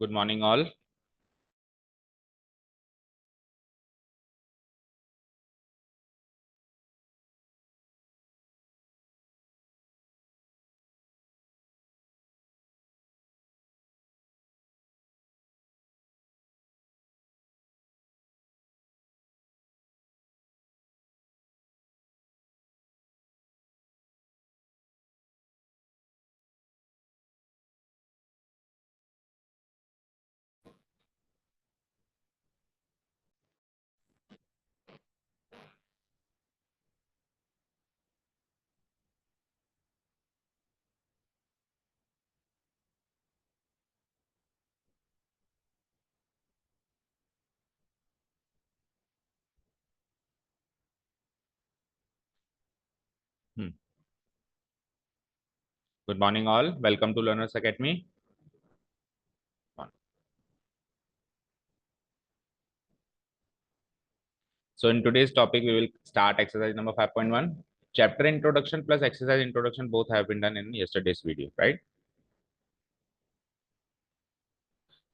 Good morning, all. Hmm. Good morning, all. Welcome to Learners Academy. So, in today's topic, we will start exercise number 5.1. Chapter introduction plus exercise introduction both have been done in yesterday's video, right?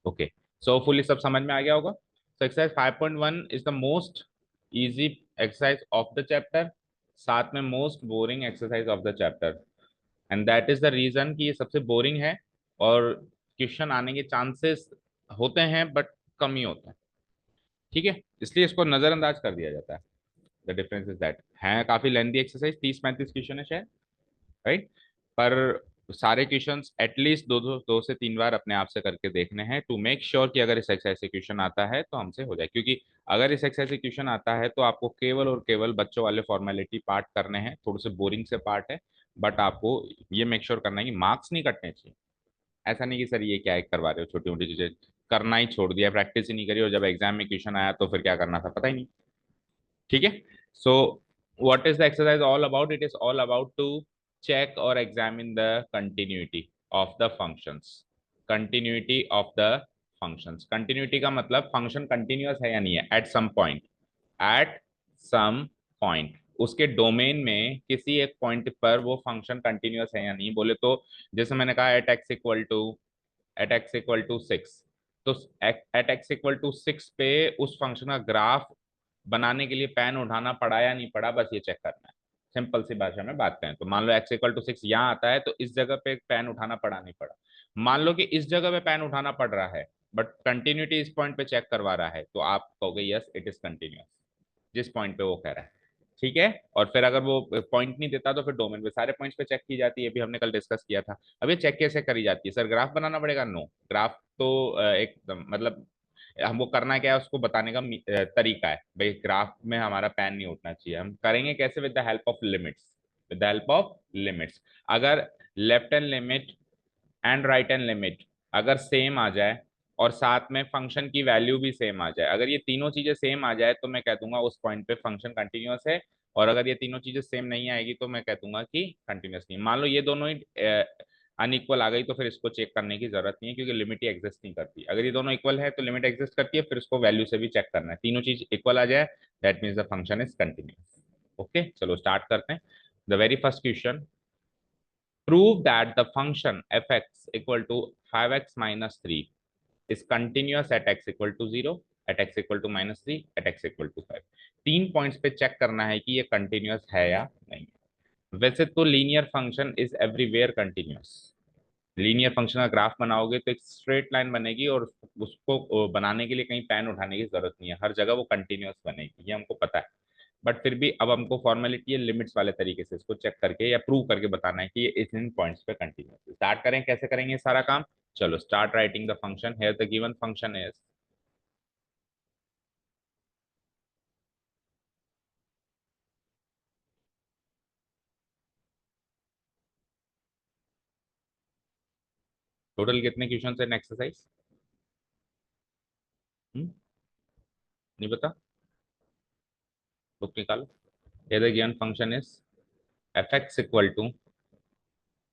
Okay. So, fully सब समझ में आ गया होगा. So, exercise 5.1 is the most easy exercise of the chapter. साथ में most boring exercise of the chapter. And that is the reason कि ये सबसे boring है और क्वेश्चन आने के चांसेस होते हैं बट कम ही होते हैं. ठीक है, इसलिए इसको नजरअंदाज कर दिया जाता है. द डिफरेंस इज दैट है काफी लेंथी एक्सरसाइज, 30-35 क्वेश्चन है शायद, राइट. पर सारे क्वेश्चंस एटलीस्ट दो से तीन बार अपने आप से करके देखने हैं टू मेक श्योर कि अगर इस एक्सरसाइज से क्वेश्चन आता है तो हमसे हो जाए. क्योंकि अगर इस एक्सरसाइज से क्वेश्चन आता है तो आपको केवल और केवल बच्चों वाले फॉर्मेलिटी पार्ट करने हैं, थोड़े से बोरिंग से पार्ट है, बट आपको ये मेक श्योर करना है कि मार्क्स नहीं कटने चाहिए. ऐसा नहीं कि सर ये क्या है करवा रहे हो, छोटी मोटी चीजें करना ही छोड़ दिया, प्रैक्टिस ही नहीं करी और जब एग्जाम में क्वेश्चन आया तो फिर क्या करना था पता ही नहीं. ठीक है. So what is the exercise all about? It is all about to check और examine the continuity of the functions. Continuity of the functions. Continuity का मतलब फंक्शन कंटिन्यूअस है या नहीं है at some point. At some point उसके domain में किसी एक पॉइंट पर वो फंक्शन कंटिन्यूअस है या नहीं. बोले तो जैसे मैंने कहा एट एक्स इक्वल टू 6, तो एट एक्स इक्वल टू 6 पे उस फंक्शन का ग्राफ बनाने के लिए पेन उठाना पड़ा या नहीं पड़ा, बस ये चेक करना है. सिंपल सी भाषा में बात करें तो मान लो x = 6 यहाँ आता है तो इस जगह पे पेन उठाना पड़ा नहीं पड़ा. मान लो कि इस जगह पे पेन उठाना पड़ रहा है बट कंटिन्यूटी इस पॉइंट पे चेक करवा रहा है तो आप कहोगे यस इट इज कंटिन्यूअस जिस पॉइंट पे वो कह रहा है. ठीक है. और फिर अगर वो पॉइंट नहीं देता तो फिर डोमेन पे सारे पॉइंट्स पे चेक की जाती है, भी हमने कल डिस्कस किया था. अब ये चेक कैसे करी जाती है? सर ग्राफ बनाना पड़ेगा? नो, ग्राफ तो एक मतलब हमको करना क्या है उसको बताने का तरीका है. भाई ग्राफ में हमारा पैन नहीं उठना चाहिए. हम करेंगे कैसे? With the help of limits. With the help of limits. अगर left hand limit and right hand limit अगर सेम आ जाए और साथ में फंक्शन की वैल्यू भी सेम आ जाए, अगर ये तीनों चीजें सेम आ जाए तो मैं कह दूंगा उस पॉइंट पे फंक्शन कंटिन्यूअस है. और अगर ये तीनों चीजें सेम नहीं आएगी तो मैं कह दूंगा कि कंटिन्यूअस नहीं. मान लो ये दोनों ही अनइक्वल आ गई तो फिर इसको चेक करने की जरूरत नहीं है क्योंकि लिमिट ही एग्जिस्ट नहीं करती. अगर ये दोनों इक्वल है तो लिमिट एग्जिस्ट करती है, फिर इसको वैल्यू से भी चेक करना है. तीनों चीज इक्वल आ जाए that means the function is continuous. Okay, चलो स्टार्ट करते हैं. The very first question. Prove that the function f(x) equal to 5x minus 3 is continuous at x equal to 0, at x equal to minus 3, at x equal to 5. तीन points पे check करना है कि ये continuous है या नहीं. वैसे तो linear function is everywhere continuous. Linear function का ग्राफ बनाओगे तो एक स्ट्रेट लाइन बनेगी और उसको बनाने के लिए कहीं पेन उठाने की जरूरत नहीं है, हर जगह वो कंटिन्यूअस बनेगी, ये हमको पता है. बट फिर भी अब हमको फॉर्मेलिटी है लिमिट्स वाले तरीके से इसको चेक करके या प्रूव करके बताना है कि ये इन पॉइंट्स पे कंटिन्यूअस. स्टार्ट करें, कैसे करेंगे ये सारा काम? चलो start writing the function. Here the given function is total कितने क्वेश्चन है एक्सरसाइज? नहीं पता? बुक निकालो. Here the given function is f(x) =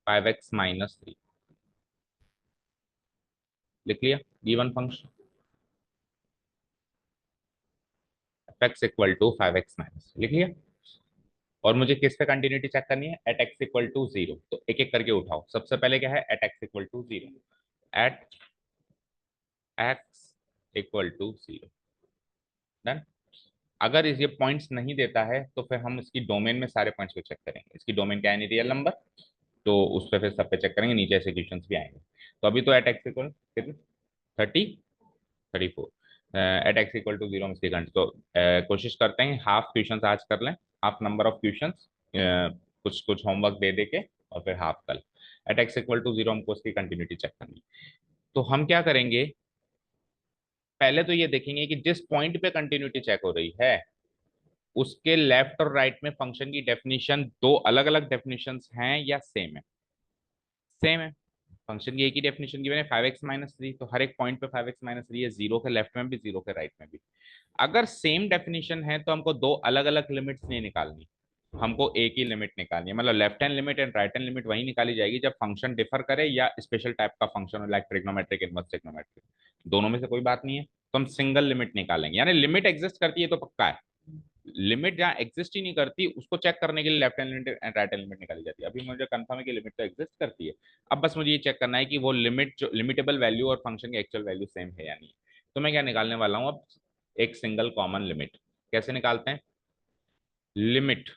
5x - 3. लिख लिया गिवन फंक्शन f(x) = 5x - लिख लिया. और मुझे किस पे कंटिन्यूटी चेक करनी है? At x equal to 0. तो एक एक करके उठाओ. सबसे पहले क्या है? At x equal to 0. At x equal to 0। Done. अगर ये पॉइंट्स नहीं देता है तो फिर हम इसकी डोमेन में सारे पॉइंट्स को चेक करेंगे। इसकी डोमेन क्या है, रियल नंबर, तो उस पर फिर सब पे चेक करेंगे, नीचे ऐसे क्वेश्चंस भी आएंगे। तो अभी तो एट एक्स इक्वल कितने, 34। एट एक्स इक्वल टू 0 में सेकंड। तो कोशिश करते हैं हाफ क्वेश्चंस आज कर लें, हाफ नंबर ऑफ क्वेश्चंस, कुछ कुछ होमवर्क दे दे के, और फिर हाफ कल। एट एक्स इक्वल टू 0 हमको उसकी कंटिन्यूटी चेक करनी। तो हम क्या करेंगे, पहले तो ये देखेंगे कि जिस पॉइंट पे कंटिन्यूटी चेक हो रही है उसके लेफ्ट और राइट में फंक्शन की डेफिनेशन दो अलग अलग डेफिनेशंस हैं या सेम है। सेम है। फंक्शन की एक ही डेफिनेशन गिवन है 5x-3, तो हर एक पॉइंट पे 5x-3 है, जीरो के लेफ्ट में भी जीरो के राइट में भी। अगर सेम डेफिनेशन है तो हमको दो अलग अलग लिमिट्स नहीं निकालनी, हमको एक ही लिमिट निकालनी है। मतलब left hand limit and right hand limit वही निकाली जाएगी जब फंक्शन डिफर करे या स्पेशल टाइप का फंक्शन हो, लाइक ट्रिग्नोमेट्रिक, इनवर्स ट्रिग्नोमेट्रिक। दोनों में से कोई बात नहीं है तो हम सिंगल लिमिट निकालेंगे। यानी लिमिट एग्जिस्ट करती है तो पक्का है, लिमिट जहाँ एग्जिस्ट ही नहीं करती उसको चेक करने के लिए left hand limit and right hand limit निकाली जाती है। अभी मुझे कंफर्म है कि लिमिट तो एग्जिस्ट करती है। अब बस मुझे ये चेक करना है कि वो लिमिट जो लिमिटेबल वैल्यू और फंक्शन की एक्चुअल वैल्यू सेम है या नहीं। तो मैं क्या निकालने वाला हूँ अब, एक सिंगल कॉमन लिमिट। कैसे निकालते हैं, limit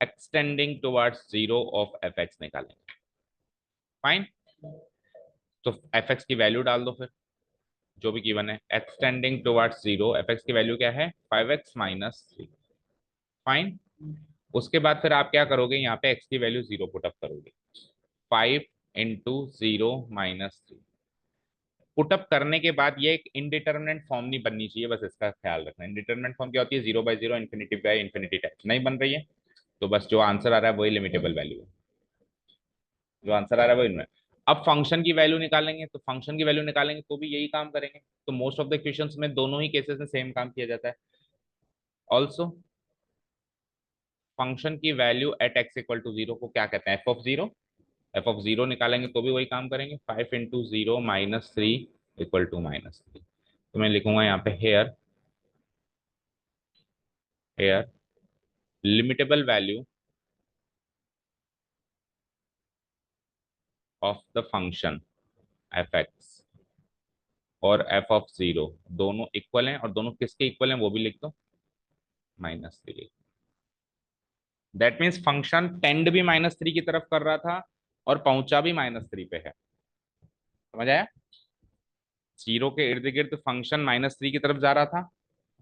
x tending towards 0 of f x निकालेंगे। फाइन। तो एफ एक्स की वैल्यू डाल दो फिर, जो भी गिवन है, एक्सटेंडिंग टुवर्ड्स 0, एफ एक्स की वैल्यू क्या है, 5x-3। फाइन। उसके बाद फिर आप क्या करोगे, यहाँ पे x की वैल्यू 0 पुट अप करोगे। 5 × 0 - 3 पुटअप करने के बाद ये एक इनडिटर्मिनेट फॉर्म नहीं बननी चाहिए, बस इसका ख्याल रखना। इनडिटर्मिनेट फॉर्म क्या होती है, 0/0, इन्फिनिटी टाइप नहीं बन रही है। तो बस जो आंसर आ रहा है वही लिमिटेबल वैल्यू है, जो आंसर आ रहा है वही इनमें। अब फंक्शन की वैल्यू निकालेंगे, तो फंक्शन की वैल्यू निकालेंगे तो भी यही काम करेंगे। तो मोस्ट ऑफ द क्वेश्चंस में दोनों ही केसेस में सेम काम किया जाता है। ऑल्सो फंक्शन की value at x equal to 0 को क्या कहते हैं, f(0). f(0) निकालेंगे तो भी वही काम करेंगे, 5 × 0 - 3 इक्वल टू -3। तो मैं लिखूंगा यहाँ पे here, here limitable value of the function f x और f(0) दोनों इक्वल हैं, और दोनों किसके इक्वल हैं वो भी लिख दो, -3। दैट मीन्स फंक्शन टेंड भी -3 की तरफ कर रहा था और पहुंचा भी -3 पे है। समझ आया, जीरो के इर्द गिर्द फंक्शन -3 की तरफ जा रहा था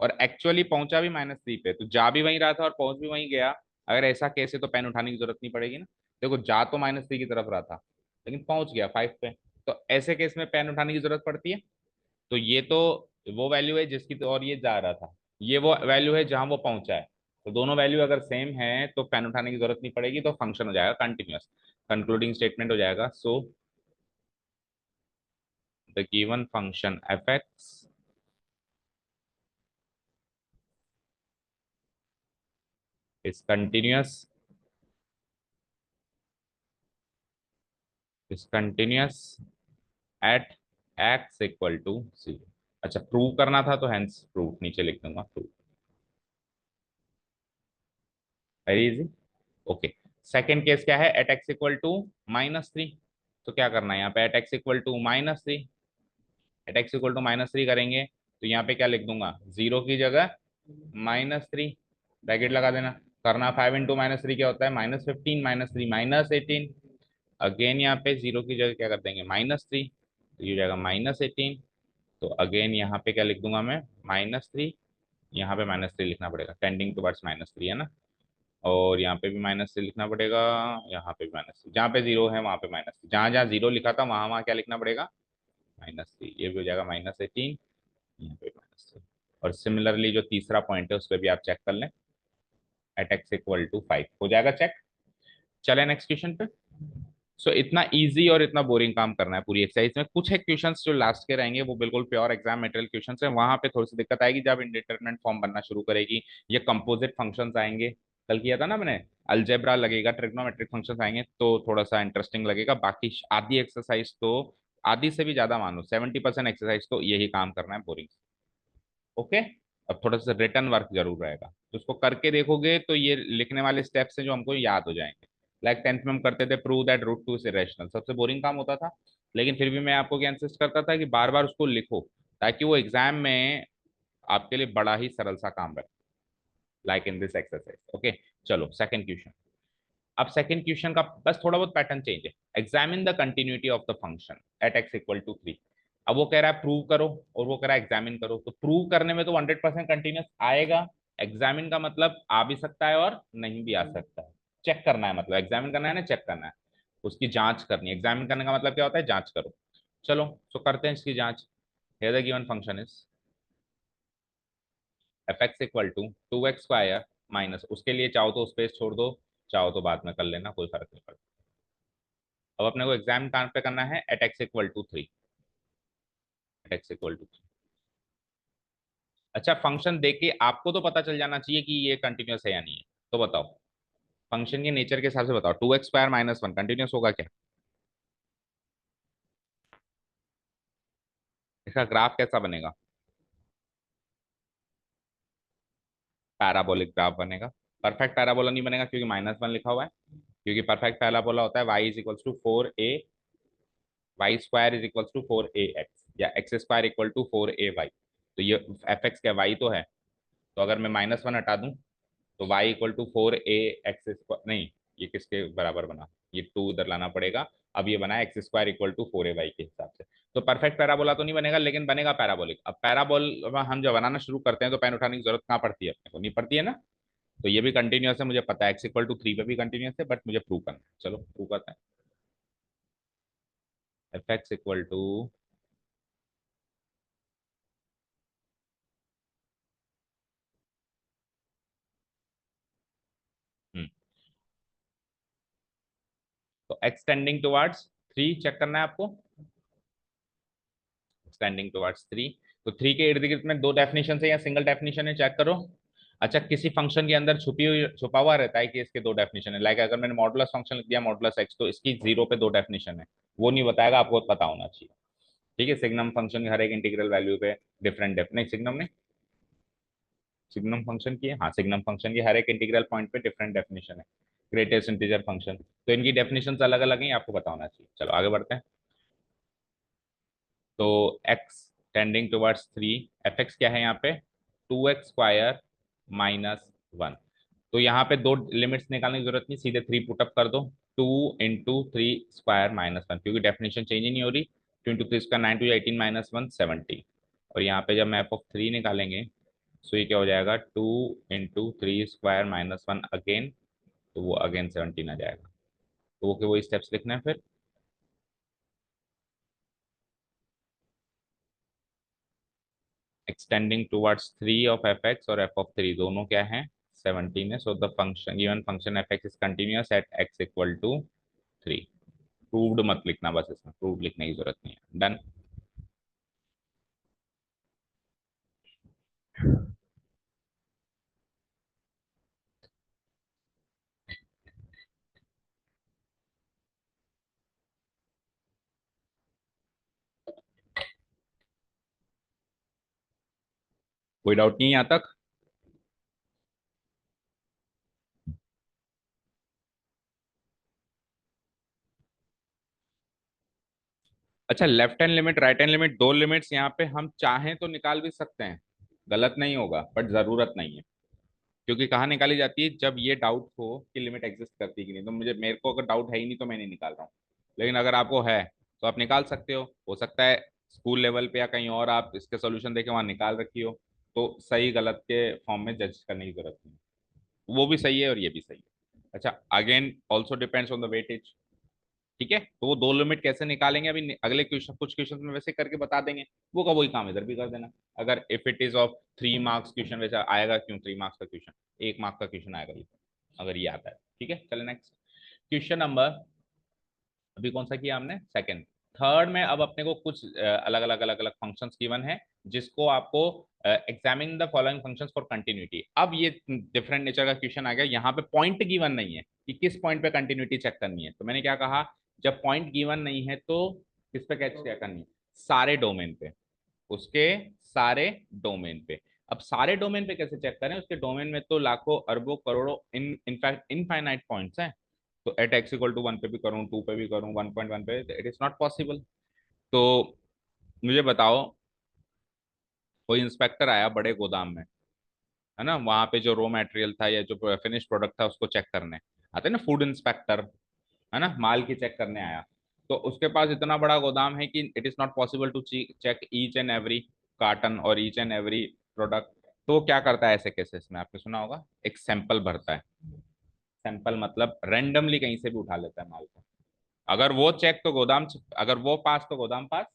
और एक्चुअली पहुंचा भी -3 पे, तो जा भी वहीं रहा था और पहुंच भी वहीं गया। अगर ऐसा केस है तो पेन उठाने की जरूरत नहीं पड़ेगी ना। देखो जा तो -3 की तरफ रहा था लेकिन पहुंच गया 5 पे, तो ऐसे केस में पेन उठाने की जरूरत पड़ती है। तो ये तो वो वैल्यू है जिसकी तो और ये जा रहा था, ये वो वैल्यू है जहां वो पहुंचा है। तो दोनों वैल्यू अगर सेम है तो पेन उठाने की जरूरत नहीं पड़ेगी, तो फंक्शन हो जाएगा कंटिन्यूअस। कंक्लूडिंग स्टेटमेंट हो जाएगा, so the given function f x is continuous, is continuous at x equal to 0। अच्छा, प्रूव करना था तो हेंस प्रूव नीचे लिख दूंगा, prove. Very easy. Okay. Second case क्या है, एट एक्स इक्वल टू -3। तो क्या करना है यहाँ पे, at x equal to -3, at x equal to -3 करेंगे तो यहाँ पे क्या लिख दूंगा, 0 की जगह -3, ब्रैकेट लगा देना। करना 5 × -3 क्या होता है, -15, -3 -18। अगेन यहाँ पे 0 की जगह क्या कर देंगे, -3, तो ये हो जाएगा -18। तो अगेन यहाँ पे क्या लिख दूंगा मैं, -3। यहाँ पे -3 लिखना पड़ेगा, टेंडिंग टुवर्ड्स -3 है ना। और यहाँ पे भी -3 लिखना पड़ेगा, यहाँ पे भी -3, जहाँ पे 0 है वहाँ पे -3, जहाँ जहाँ 0 लिखा था वहाँ वहाँ क्या लिखना पड़ेगा, -3। ये भी हो जाएगा -18, यहाँ पे -3। और सिमिलरली जो तीसरा पॉइंट है उस पर भी आप चेक कर लें, एट एक्स इक्वल टू 5 हो जाएगा चेक। चले नेक्स्ट क्वेश्चन पे। इतना इजी और इतना बोरिंग काम करना है पूरी एक्सरसाइज में। कुछ है क्वेश्चंस जो लास्ट के रहेंगे, वो बिल्कुल प्योर एग्जाम मटेरियल क्वेश्चंस हैं, वहां पे थोड़ी सी दिक्कत आएगी जब इंडिटरमिनेट फॉर्म बनना शुरू करेगी, ये कंपोजिट फंक्शंस आएंगे। कल किया था ना मैंने, अलजेब्रा लगेगा, ट्रिग्नोमेट्रिक फंक्शंस आएंगे तो थोड़ा सा इंटरेस्टिंग लगेगा। बाकी आधी एक्सरसाइज तो, आधी से भी ज्यादा मानो 70% एक्सरसाइज तो यही काम करना है, बोरिंग। ओके। अब थोड़ा सा रिटर्न वर्क जरूर रहेगा, तो उसको करके देखोगे तो ये लिखने वाले स्टेप्स हैं जो हमको याद हो जाएंगे। लाइक 10th में हम करते थे prove that root two is irrational, सबसे बोरिंग काम होता था, लेकिन फिर भी मैं आपको क्या इंसिस्ट करता था कि बार बार उसको लिखो ताकि वो एग्जाम में आपके लिए बड़ा ही सरल सा काम रहे, like in this exercise. Okay, चलो सेकंड क्वेश्चन। अब सेकंड क्वेश्चन का बस थोड़ा बहुत पैटर्न चेंज है। Examine the continuity of the function at x equal to 3। अब वो कह रहा है प्रूव करो और वो कह रहा है एग्जामिन करो, तो प्रूव करने में तो 100% कंटिन्यूस आएगा, एग्जामिन का मतलब आ भी सकता है और नहीं भी आ सकता है। चेक करना है, मतलब एग्जामिन करना है ना, चेक करना है, उसकी जांच करनी है। एग्जामिन करने का मतलब क्या होता है, जांच करो। चलो तो करते हैं इसकी जांच। Here the given function is f x equal to 2x² minus, उसके लिए चाहो तो स्पेस छोड़ दो, चाहो तो बाद में कर लेना, कोई फर्क नहीं पड़ता। अब अपने को एग्जाम कहाँ पे करना है, at x equal to 3, at x equal to 3। अच्छा, फंक्शन देख के आपको तो पता चल जाना चाहिए कि ये कंटिन्यूस है या नहीं है, तो बताओ फंक्शन के नेचर के हिसाब से बताओ, 2x² माइनस 1 कंटिन्यूस होगा क्या? इसका ग्राफ कैसा बनेगा? पैराबोलिक ग्राफ बनेगा। परफेक्ट पैराबोला नहीं बनेगा क्योंकि -1 लिखा हुआ है, क्योंकि परफेक्ट पैराबोला होता है y is equal to 4a, y square is equal to 4ax, या x² इक्वल टू 4ay। तो ये एफ एक्स क्या y तो है, तो अगर मैं -1 हटा दूं तो y equal to 4a x², नहीं ये किसके बराबर बना, ये 2 इधर लाना पड़ेगा। अब ये बना x² इक्वल टू 4ay के हिसाब से। तो परफेक्ट पैराबोला तो नहीं बनेगा, लेकिन बनेगा पैराबोलिक। अब पैराबोल हम जब बनाना शुरू करते हैं तो पेन उठाने की जरूरत कहाँ पड़ती है, अपने को नहीं पड़ती है ना। तो ये भी कंटिन्यूस है, मुझे पता है x = 3 पे भी कंटिन्यूस है, बट मुझे प्रूव करना है। चलो प्रूव करते हैं। एफ एक्स इक्वल टू, तो एक्सटेंडिंग टुवर्ड्स 3 चेक करना है आपको, एक्सटेंडिंग टुवर्ड्स 3। तो 3 के इर्द गिर्द में दो डेफिनेशन है या सिंगल डेफिनेशन है, चेक करो। अच्छा, किसी फंक्शन के अंदर छुपा हुआ रहता है कि इसके दो डेफिनेशन है, लाइक अगर मैंने मॉडुलस फंक्शन लिख दिया मॉडुलस एक्स, तो इसकी 0 पे दो डेफिनेशन है, वो नहीं बताएगा, आपको पता होना चाहिए। ठीक है, सिग्नम फंक्शन की हर एक इंटीग्रल वैल्यू पे डिफरेंट नहीं सिग्नम नहीं, सिग्नम फंक्शन की, हाँ सिग्नम फंक्शन की हर एक इंटीग्रल पॉइंट पे डिफरेंट डेफिनेशन है, ग्रेटेस्ट इंटीजर फंक्शन, तो इनकी डेफिनेशन अलग अलग हैं, आपको पता होना चाहिए। चलो आगे बढ़ते हैं। तो x tending towards 3, F x क्या है यहाँ पे, 2x² माइनस 1। तो यहाँ पे दो लिमिट्स निकालने की जरूरत नहीं, सीधे 3 पुटअप कर दो, 2 × 3² माइनस 1, क्योंकि डेफिनेशन चेंज ही नहीं हो रही। 2 × 3 = 9, 2 × 18 -1 70। और यहाँ पे जब मैं f(3) निकालेंगे, सो ये क्या हो जाएगा, 2 × 3² माइनस 1 अगेन, तो वो अगेन 17 आ जाएगा। तो वो स्टेप्स लिखना है फिर। X tending towards 3 of f x और f(3) दोनों क्या है, 17 है। So the function given function f x is continuous at x equal to 3। Proved मत लिखना, बस इसमें प्रूव्ड लिखने की जरूरत नहीं है। डन। कोई डाउट नहीं है यहाँ तक? अच्छा, left hand limit right hand limit, दो लिमिट्स यहाँ पे हम चाहें तो निकाल भी सकते हैं, गलत नहीं होगा, बट जरूरत नहीं है। क्योंकि कहाँ निकाली जाती है, जब ये डाउट हो कि लिमिट एग्जिस्ट करती है कि नहीं। तो मेरे को अगर डाउट है ही नहीं तो मैं नहीं निकाल रहा हूँ, लेकिन अगर आपको है तो आप निकाल सकते हो सकता है स्कूल लेवल पे या कहीं और आप इसके सोल्यूशन देके वहां निकाल रखी हो, तो सही गलत के फॉर्म में जज करने की जरूरत नहीं है। वो भी सही है और ये भी सही है। अच्छा, again also depends on the weightage. ठीक है, तो वो दो लिमिट कैसे निकालेंगे अभी अगले क्वेश्चन, कुछ क्वेश्चन में वैसे करके बता देंगे, वो का वही काम इधर भी कर देना। अगर if it is of 3 marks question, वैसे आएगा क्यों 3 मार्क्स का क्वेश्चन, 1 मार्क का क्वेश्चन आएगा ये, अगर ये आता है। ठीक है, चले नेक्स्ट क्वेश्चन नंबर, अभी कौन सा किया हमने, सेकंड। थर्ड में अब अपने को कुछ अलग अलग फंक्शंस गिवन है, जिसको आपको examine the following functions for continuity. अब ये डिफरेंट नेचर का क्वेश्चन आ गया, यहाँ पे पॉइंट गिवन नहीं है कि किस पॉइंट पे कंटिन्यूटी चेक करनी है। तो मैंने क्या कहा, जब पॉइंट गिवन नहीं है तो किस पे कैच चेक करनी है, सारे डोमेन पे, उसके सारे डोमेन पे। अब सारे डोमेन पे कैसे चेक करें, उसके डोमेन में तो लाखों अरबों करोड़ों, इनफैक्ट इनफाइनाइट पॉइंट्स हैं। तो एट एक्स इक्वल टू 1 पे भी करूँ, 2 पे भी करूँ, 1.1 पे, इट इज नॉट पॉसिबल। तो मुझे बताओ, कोई इंस्पेक्टर आया बड़े गोदाम में, है ना, वहां पे जो रॉ मटेरियल था या जो फिनिश प्रोडक्ट था उसको चेक करने आते हैं ना फूड इंस्पेक्टर, है ना, माल की चेक करने आया। तो उसके पास इतना बड़ा गोदाम है कि it is not possible to check each and every carton और ईच एंड एवरी प्रोडक्ट। तो वो क्या करता है ऐसे केसेस में, आपने सुना होगा, एक सैंपल भरता है। सैंपल मतलब रैंडमली कहीं से भी उठा लेता है माल को। अगर वो चेक तो गोदाम, अगर वो पास तो गोदाम पास,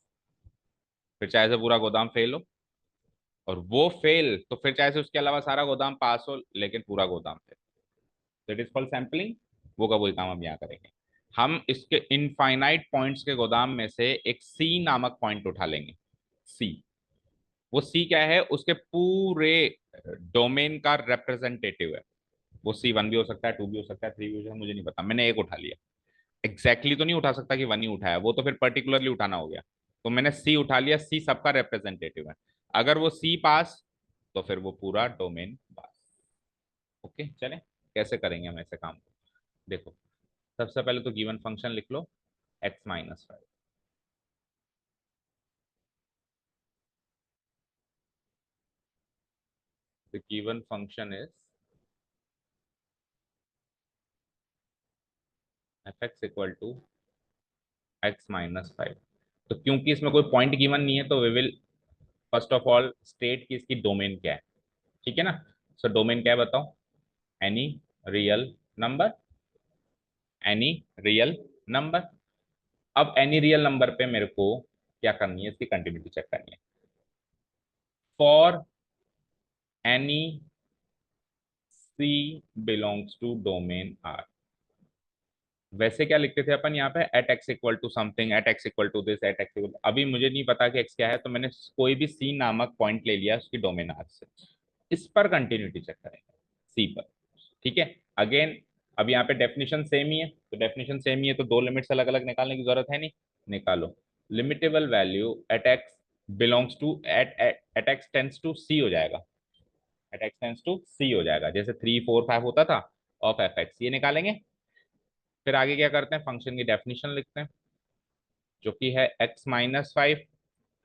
फिर चाहे से पूरा गोदाम फेल हो। और वो फेल तो फिर चाहे से उसके अलावा सारा गोदाम पास हो लेकिन पूरा गोदाम फेल। तो इट इज कॉल्ड सैंपलिंग। वो का वही काम हम यहाँ करेंगे। हम इसके इनफाइनाइट पॉइंट्स के गोदाम में से एक सी नामक पॉइंट उठा लेंगे। सी, वो सी क्या है, उसके पूरे डोमेन का रिप्रेजेंटेटिव है। वो C1 भी हो सकता है, 2 भी हो सकता है, 3 भी हो सकता है, मुझे नहीं पता, मैंने एक उठा लिया। एग्जैक्टली तो नहीं उठा सकता कि 1 ही उठाया, वो तो फिर पर्टिकुलरली उठाना हो गया। तो मैंने सी उठा लिया, सी सबका रिप्रेजेंटेटिव है। अगर वो सी पास तो फिर वो पूरा डोमेन पास। ओके चले, कैसे करेंगे हम ऐसे काम को, देखो। सबसे पहले तो गिवन फंक्शन लिख लो, x-5। The given function is fx equal to x-5। तो क्योंकि इसमें कोई पॉइंट गिवन नहीं है तो we will first of all state की इसकी डोमेन क्या है। ठीक है ना। सो डोमेन क्या है बताओ, any real number, any real number. अब एनी रियल नंबर पे मेरे को क्या करनी है, इसकी कंटिन्यूटी चेक करनी है। For any c belongs to domain R. वैसे क्या लिखते थे अपन यहाँ पे, at x equal to something, at x equal to this, at x equal, अभी मुझे नहीं पता कि एक्स क्या है, तो मैंने कोई भी सी नामक पॉइंट ले लिया उसकी डोमेन आर से। इस पर कंटिन्यूटी चेक करेंगे, सी पर। ठीक है। अगेन, अब यहाँ पे डेफिनेशन सेम ही है, तो डेफिनेशन सेम ही है तो दो लिमिट्स अलग अलग निकालने की जरूरत है नहीं। निकालो, limitable value at x belongs to, at x tends to c हो जाएगा। At x tends to c हो जाएगा, जैसे 3 4 5 होता था, ऑफ एफ एक्स, ये निकालेंगे। फिर आगे क्या करते हैं, फंक्शन की डेफिनेशन लिखते हैं जो कि है x-5।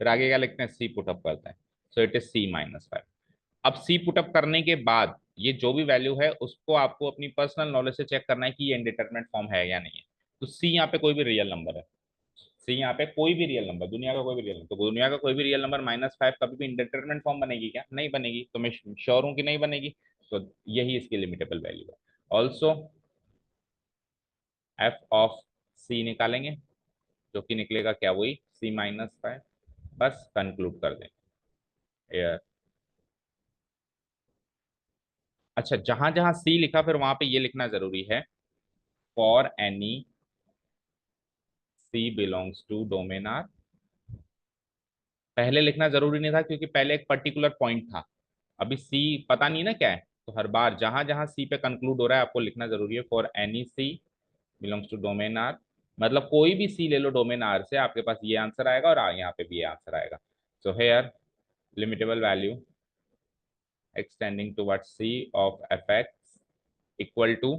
फिर आगे क्या लिखते हैं, सी पुटअप करते हैं, सो इट इज C-5। अब सी पुटअप करने के बाद ये जो भी वैल्यू है उसको आपको अपनी पर्सनल नॉलेज से चेक करना है कि ये इंडिटरमिनेट फॉर्म है या नहीं है। तो सी यहाँ पे कोई भी रियल नंबर है, सी यहाँ पे कोई भी रियल नंबर, दुनिया का कोई भी रियल नंबर, तो दुनिया का कोई भी रियल नंबर -5 कभी भी इंडिटरमिनेट फॉर्म बनेगी क्या, नहीं बनेगी, तो मैं श्योर हूँ कि नहीं बनेगी। तो यही इसकी लिमिटेबल वैल्यू है। ऑल्सो एफ ऑफ सी निकालेंगे, जो कि निकलेगा क्या, वही C-5। बस कंक्लूड कर दें यार। अच्छा, जहां जहां सी लिखा फिर वहां पे ये लिखना जरूरी है, for any c belongs to domain R. पहले लिखना जरूरी नहीं था क्योंकि पहले एक पर्टिकुलर पॉइंट था, अभी सी पता नहीं ना क्या है, तो हर बार जहां जहां सी पे कंक्लूड हो रहा है आपको लिखना जरूरी है, for any c belongs to domain R. मतलब कोई भी सी ले लो डोमेन आर से, आपके पास ये आंसर आएगा और यहाँ पे भी ये आंसर आएगा। So here limitable value extending towards C of fx equal to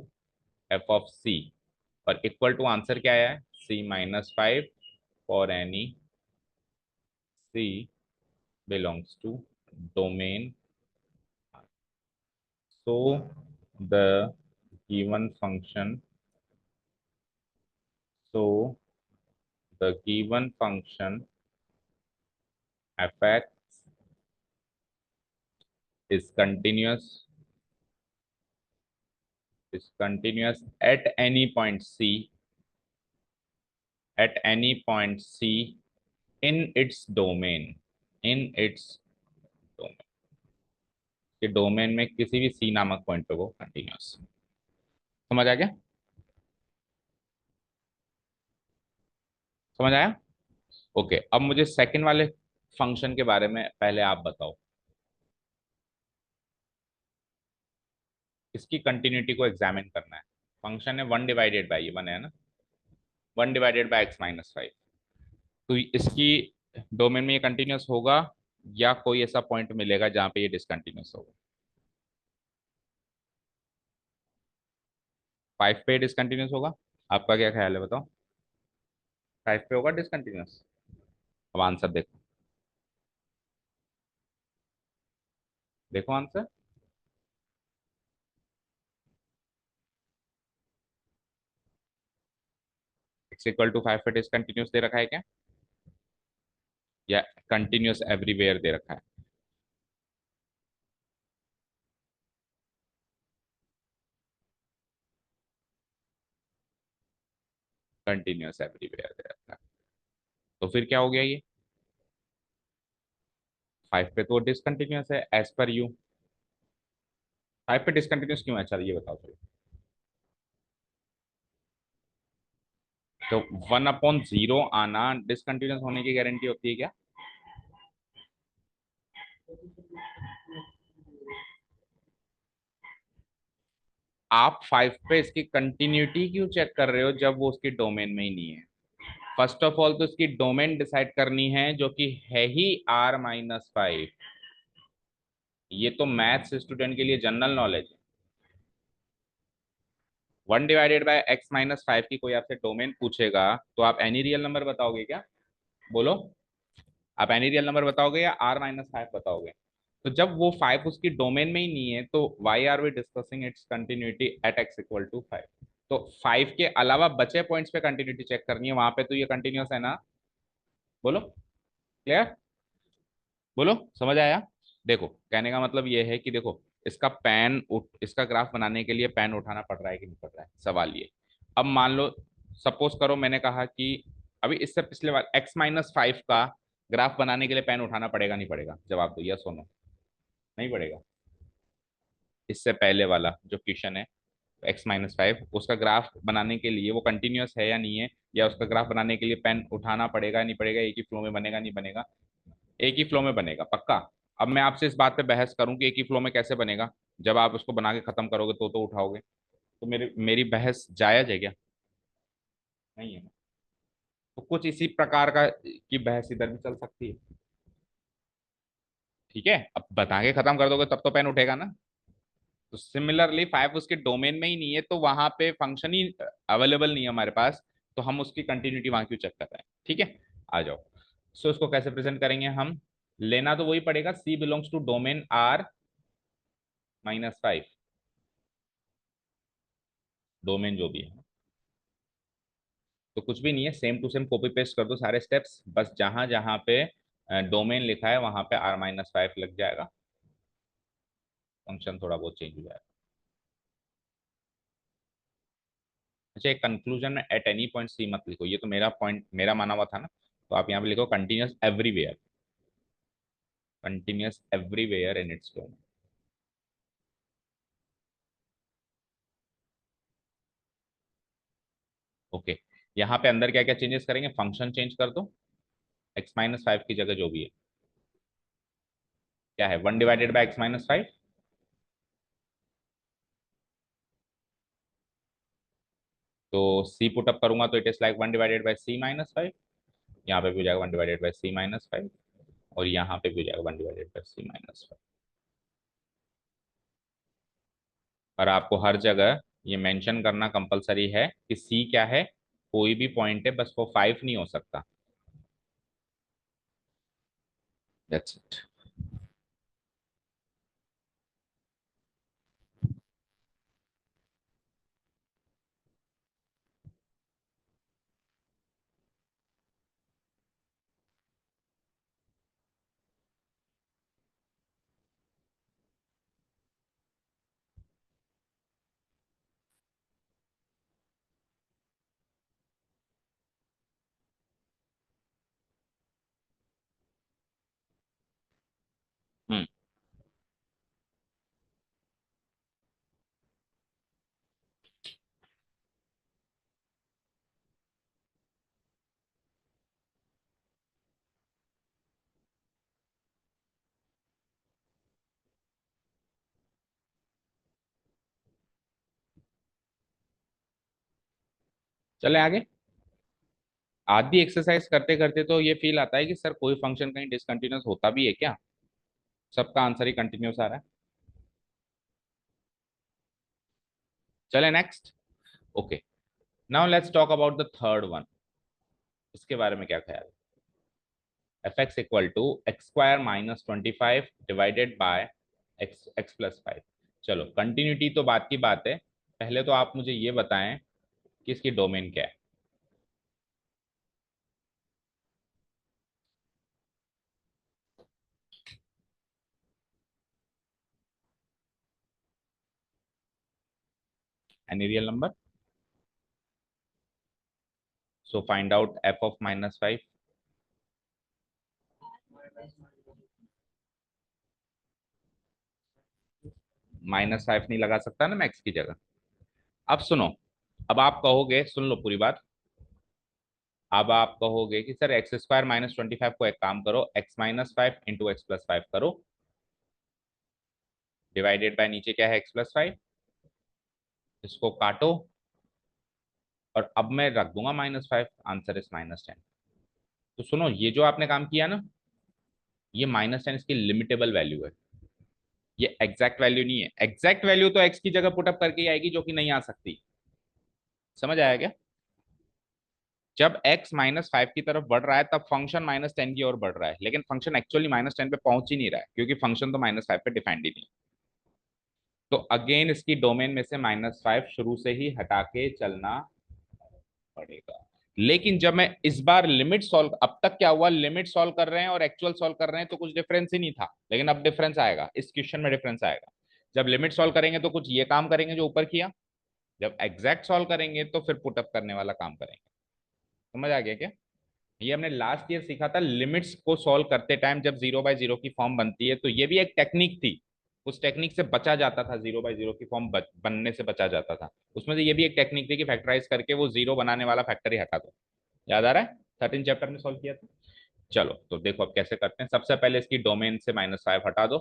f of c, और इक्वल टू आंसर क्या है, C-5 for any C belongs to domain। So the given function, so the given function fx is continuous at any point C, at any point C in its domain, in its domain, कि domain में किसी भी सी नामक point पे वो continuous. समझ आ गया, समझ आया। ओके, अब मुझे सेकंड वाले फंक्शन के बारे में पहले आप बताओ। इसकी कंटिन्यूटी को एग्जामिन करना है। फंक्शन है 1/1 है ना, 1/x-5। तो इसकी डोमेन में ये कंटिन्यूअस होगा या कोई ऐसा पॉइंट मिलेगा जहां पे ये डिसकंटिन्यूअस होगा। 5 पे डिसकंटिन्यूस होगा। आपका क्या ख्याल है बताओ? 5 पे होगा डिसकंटिन्यूस? अब आंसर देखो, देखो आंसर। एक्स इक्वल टू 5 पे डिसकंटिन्यूस दे रखा है क्या, या कंटिन्यूस एवरीवेयर दे रखा है? कंटिन्यूस एवरीवेयर दे रखा है। तो फिर क्या हो गया ये? 5 पे तो डिसकंटिन्यूस है एज पर यू। 5 पे डिसकंटिन्यूस क्यों है, चलिए ये बताओ चलो। तो 1/0 आना डिसकंटिन्यूस होने की गारंटी होती है क्या? आप 5 पे इसकी कंटिन्यूटी क्यों चेक कर रहे हो जब वो उसकी डोमेन में ही नहीं है? फर्स्ट ऑफ ऑल तो इसकी डोमेन डिसाइड करनी है, जो कि है ही R-5। ये तो मैथ्स स्टूडेंट के लिए जनरल नॉलेज है। 1/x-5 की कोई आपसे डोमेन पूछेगा तो आप एनी रियल नंबर बताओगे क्या? बोलो, आप एनी रियल नंबर बताओगे या R-5 बताओगे? तो जब वो 5 उसकी डोमेन में ही नहीं है तो why are we discussing its continuity at x equal to 5? तो 5 के अलावा बचे पॉइंट्स पे कंटिन्यूटी चेक करनी है, वहां पे तो ये कंटिन्यूस है ना? बोलो, क्लियर? बोलो, समझ आया? देखो, कहने का मतलब ये है कि देखो, इसका ग्राफ बनाने के लिए पेन उठाना पड़ रहा है कि नहीं पड़ रहा है, सवाल ये। अब मान लो, सपोज करो मैंने कहा कि अभी इससे पिछले बार x-5 का ग्राफ बनाने के लिए पेन उठाना पड़ेगा नहीं पड़ेगा? जवाब दो, यस और नो। नहीं पड़ेगा। इससे पहले वाला जो क्वेश्चन है, x-5, उसका ग्राफ बनाने के लिए वो कंटिन्यूअस है या नहीं है, या उसका ग्राफ बनाने के लिए पेन उठाना पड़ेगा नहीं पड़ेगा, एक ही फ्लो में बनेगा नहीं बनेगा? एक ही फ्लो में बनेगा पक्का। अब मैं आपसे इस बात पे बहस करूं कि एक ही फ्लो में कैसे बनेगा, जब आप उसको बना के खत्म करोगे तो उठाओगे, तो मेरी मेरी बहस जायज है क्या? नहीं है ना? तो कुछ इसी प्रकार का की बहस इधर भी चल सकती है। ठीक है, अब बता के खत्म कर दोगे तब तो पेन उठेगा ना। तो सिमिलरली 5 उसके डोमेन में ही नहीं है, तो वहां पे फंक्शन ही अवेलेबल नहीं है हमारे पास, तो हम उसकी कंटिन्यूटी वहां क्यों चेक कर रहे हैं? ठीक है, आ जाओ। सो इसको कैसे प्रेजेंट करेंगे हम? लेना तो वही पड़ेगा, c belongs to domain R-5, domain जो भी है। तो कुछ भी नहीं है, same to same copy paste कर दो सारे स्टेप्स, बस जहां जहां पे डोमेन लिखा है वहां पे R-5 लग जाएगा, फंक्शन थोड़ा बहुत चेंज हो जाएगा। अच्छा, एक कंक्लूजन में एट एनी पॉइंट सी मत लिखो, ये तो मेरा पॉइंट, मेरा माना हुआ था ना। तो आप यहाँ पे लिखो continuous everywhere, continuous everywhere in its domain. Okay, यहाँ पे अंदर क्या क्या चेंजेस करेंगे? फंक्शन चेंज कर दो, x-5 की जगह जो भी है, क्या है, 1/x-5। तो सी पुटअप करूंगा तो इट इज लाइक 1/c-5। यहाँ पे भी हो जाएगा 1/c-5, और यहाँ पे भी हो जाएगा 1/c-5। और आपको हर जगह ये मेंशन करना कंपलसरी है कि सी क्या है, कोई भी पॉइंट है, बस वो 5 नहीं हो सकता। That's it. हम्म। चले आगे। आधी एक्सरसाइज करते करते तो ये फील आता है कि सर कोई फंक्शन कहीं डिसकंटिन्यूस होता भी है क्या? सबका आंसर ही कंटिन्यूस आ रहा है। चले next. Okay, now let's talk about the third one. इसके बारे में क्या ख्याल है? F x equal to x square minus 25 divided by x x plus 5। चलो, कंटिन्यूटी तो बात की बात है, पहले तो आप मुझे ये बताएं कि इसकी डोमेन क्या है। Any real number, so find out F of -5। -5 नहीं लगा सकता ना मैं एक्स की जगह। अब सुनो, अब आप कहोगे, सुन लो पूरी बात। अब आप कहोगे कि सर एक्स स्क्वायर -25 को एक काम करो, x-5 इंटू एक्स प्लस 5 करो, डिवाइडेड बाय नीचे क्या है x+5, इसको काटो, और अब मैं रख दूंगा -5, आंसर इज -10। तो सुनो, ये जो आपने काम किया ना, ये -10 इसकी लिमिटेबल वैल्यू है, ये एग्जैक्ट वैल्यू नहीं है। एग्जैक्ट वैल्यू तो एक्स की जगह पुटअप करके ही आएगी, जो कि नहीं आ सकती। समझ आया क्या? जब x -5 की तरफ बढ़ रहा है तब फंक्शन -10 की ओर बढ़ रहा है, लेकिन फंक्शन एक्चुअली -10 पे पहुंच ही नहीं रहा है, क्योंकि फंक्शन तो -5 पे डिफाइंड ही नहीं। तो अगेन इसकी डोमेन में से -5 शुरू से ही हटा के चलना पड़ेगा। लेकिन जब मैं इस बार लिमिट सॉल्व, अब तक क्या हुआ, लिमिट सॉल्व कर रहे हैं और एक्चुअल सॉल्व कर रहे हैं तो कुछ डिफरेंस ही नहीं था, लेकिन अब डिफरेंस आएगा, इस क्वेश्चन में डिफरेंस आएगा। जब लिमिट सॉल्व करेंगे तो कुछ ये काम करेंगे जो ऊपर किया, जब एग्जैक्ट सॉल्व करेंगे तो फिर पुटअप करने वाला काम करेंगे। समझ आ गया क्या? ये हमने लास्ट ईयर सीखा था, लिमिट्स को सॉल्व करते टाइम जब 0/0 की फॉर्म बनती है तो ये भी एक टेक्निक थी, उस टेक्निक से बचा जाता था, 0/0 की फॉर्म बनने से बचा जाता था। उसमें से ये भी एक टेक्निक थी कि फैक्टराइज करके वो जीरो बनाने वाला फैक्टर ही हटा दो। याद आ रहा है? 13 चैप्टर में सॉल्व किया था। चलो तो देखो अब कैसे करते हैं। सबसे पहले इसकी डोमेन से -5 हटा दो,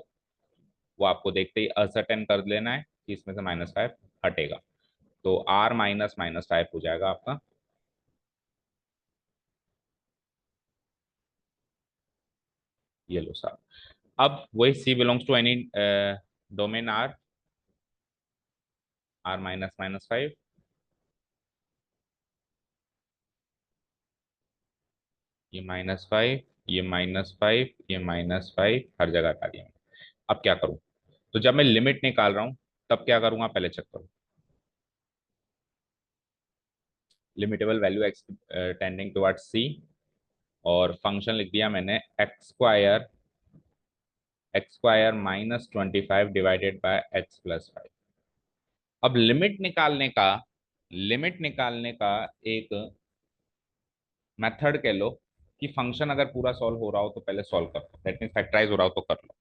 वो आपको देखते ही असर्टेन कर लेना है कि इसमें से -5 हटेगा। तो r माइनस -5 हो जाएगा आपका। ये लो साहब। अब वही c belongs to any domain r -5, ये -5, ये -5, ये -5, हर जगह हटा दिया मैंने। अब क्या करूं? तो जब मैं लिमिट निकाल रहा हूं तब क्या करूंगा, पहले चेक करूं। Limitable value x tending towards c, और फंक्शन लिख दिया मैंने x square -25 divided by x+5। अब लिमिट निकालने का एक मेथड कह लो कि फंक्शन अगर पूरा सॉल्व हो रहा हो तो पहले सॉल्व कर लो, दैट मीन फैक्टराइज हो रहा हो तो कर लो।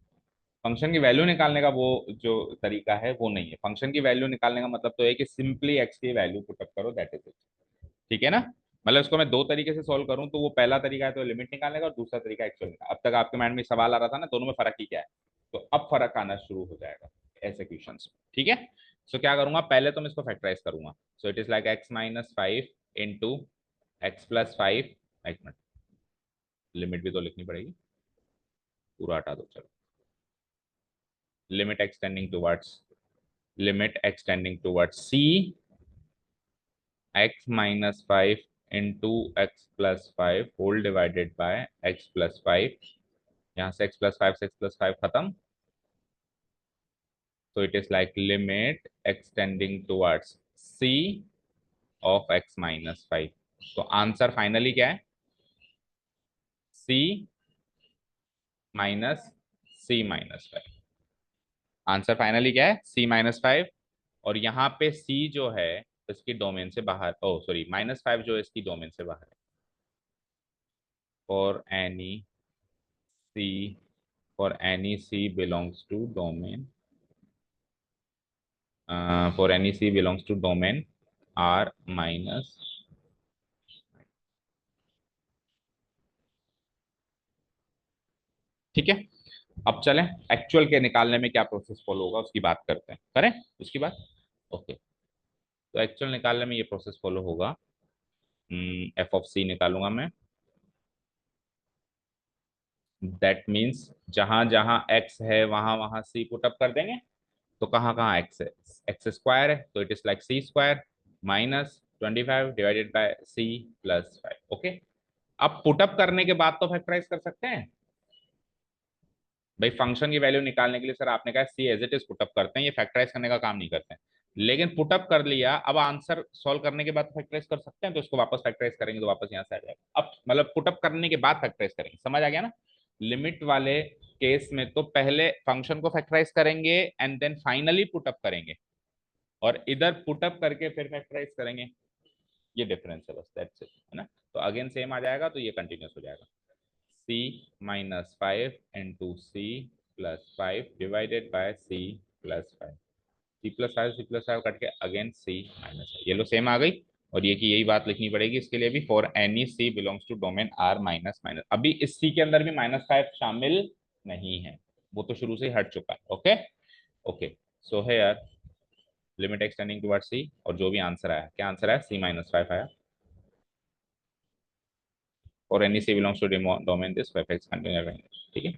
फंक्शन की वैल्यू निकालने का वो जो तरीका है वो नहीं है। फंक्शन की वैल्यू निकालने का मतलब तो है कि सिंपली एक्स की वैल्यू पुटअप करो, दैट इज इट। ठीक है ना? मतलब इसको मैं दो तरीके से सॉल्व करूं तो वो पहला तरीका है तो लिमिट निकालने का, और दूसरा तरीका एक्चुअल निकालने का। अब तक आपके माइंड में सवाल आ रहा था ना, दोनों में फर्क ही क्या है? तो अब फर्क आना शुरू हो जाएगा ऐसे क्वेश्चन। ठीक है? सो क्या करूंगा, पहले तो मैं इसको फैक्टराइज करूंगा। So it is like x-5 into x+5। एक मिनट, लिमिट भी तो लिखनी पड़ेगी, पूरा हटा दो चलो। Limit x tending towards c, x-5 into x+5 whole divided by x+5। यहाँ से x+5 से x+5 खत्म, तो it is like limit x tending towards c of x-5। तो आंसर फाइनली क्या है? c -c-5। आंसर फाइनली क्या है? c-5। और यहाँ पे c जो है इसकी डोमेन से बाहर, ओ सॉरी, -5 जो है इसकी डोमेन से बाहर है। For any c, for any c belongs to domain, for any c belongs to domain r-। ठीक है? अब चलें एक्चुअल के निकालने में क्या प्रोसेस फॉलो होगा उसकी बात करते हैं, करें उसकी बात। ओके, तो एक्चुअल निकालने में ये प्रोसेस फॉलो होगा। एफ ऑफ सी निकालूंगा मैं, दैट मीन्स जहां जहां एक्स है वहां वहां सी पुटअप कर देंगे। तो कहाँ कहाँ एक्स है? एक्स स्क्वायर है तो it is like c square, -25 divided by c plus 5। Okay, अब पुटअप करने के बाद तो फैक्टराइज कर सकते हैं भाई। फंक्शन की वैल्यू निकालने के लिए सर आपने कहा सी एज इट इज पुटअप करते हैं, ये फैक्टराइज करने का काम नहीं करते हैं। लेकिन पुटअप कर लिया, अब आंसर सॉल्व करने के बाद फैक्टराइज कर सकते हैं, तो इसको वापस फैक्टराइज करेंगे तो वापस यहाँ से आ जाएगा। अब मतलब पुटअप करने के बाद फैक्टराइज करेंगे, समझ आ गया ना। लिमिट वाले केस में तो पहले फंक्शन को फैक्टराइज करेंगे एंड देन फाइनली पुटअप करेंगे, और इधर पुटअप करके फिर फैक्टराइज करेंगे। ये डिफरेंस है बस, दैट्स इट, है ना। तो अगेन सेम आ जाएगा, तो ये कंटिन्यूस हो जाएगा। c -5 into c plus 5 divided by c plus 5। C plus 5 cut के अगेन सी माइनस 5, ये लो सेम आ गई। और ये कि यही बात लिखनी पड़ेगी इसके लिए भी, for any c belongs to domain R minus minus. अभी इस सी के अंदर भी -5 शामिल नहीं है, वो तो शुरू से ही हट चुका है। ओके ओके, सो है यार लिमिट एक्सटेंडिंग टुवर्ड्स सी, और जो भी आंसर आया, क्या आंसर आया, c-5 आया। और any c belongs to domain this perfect continuous, ठीक है।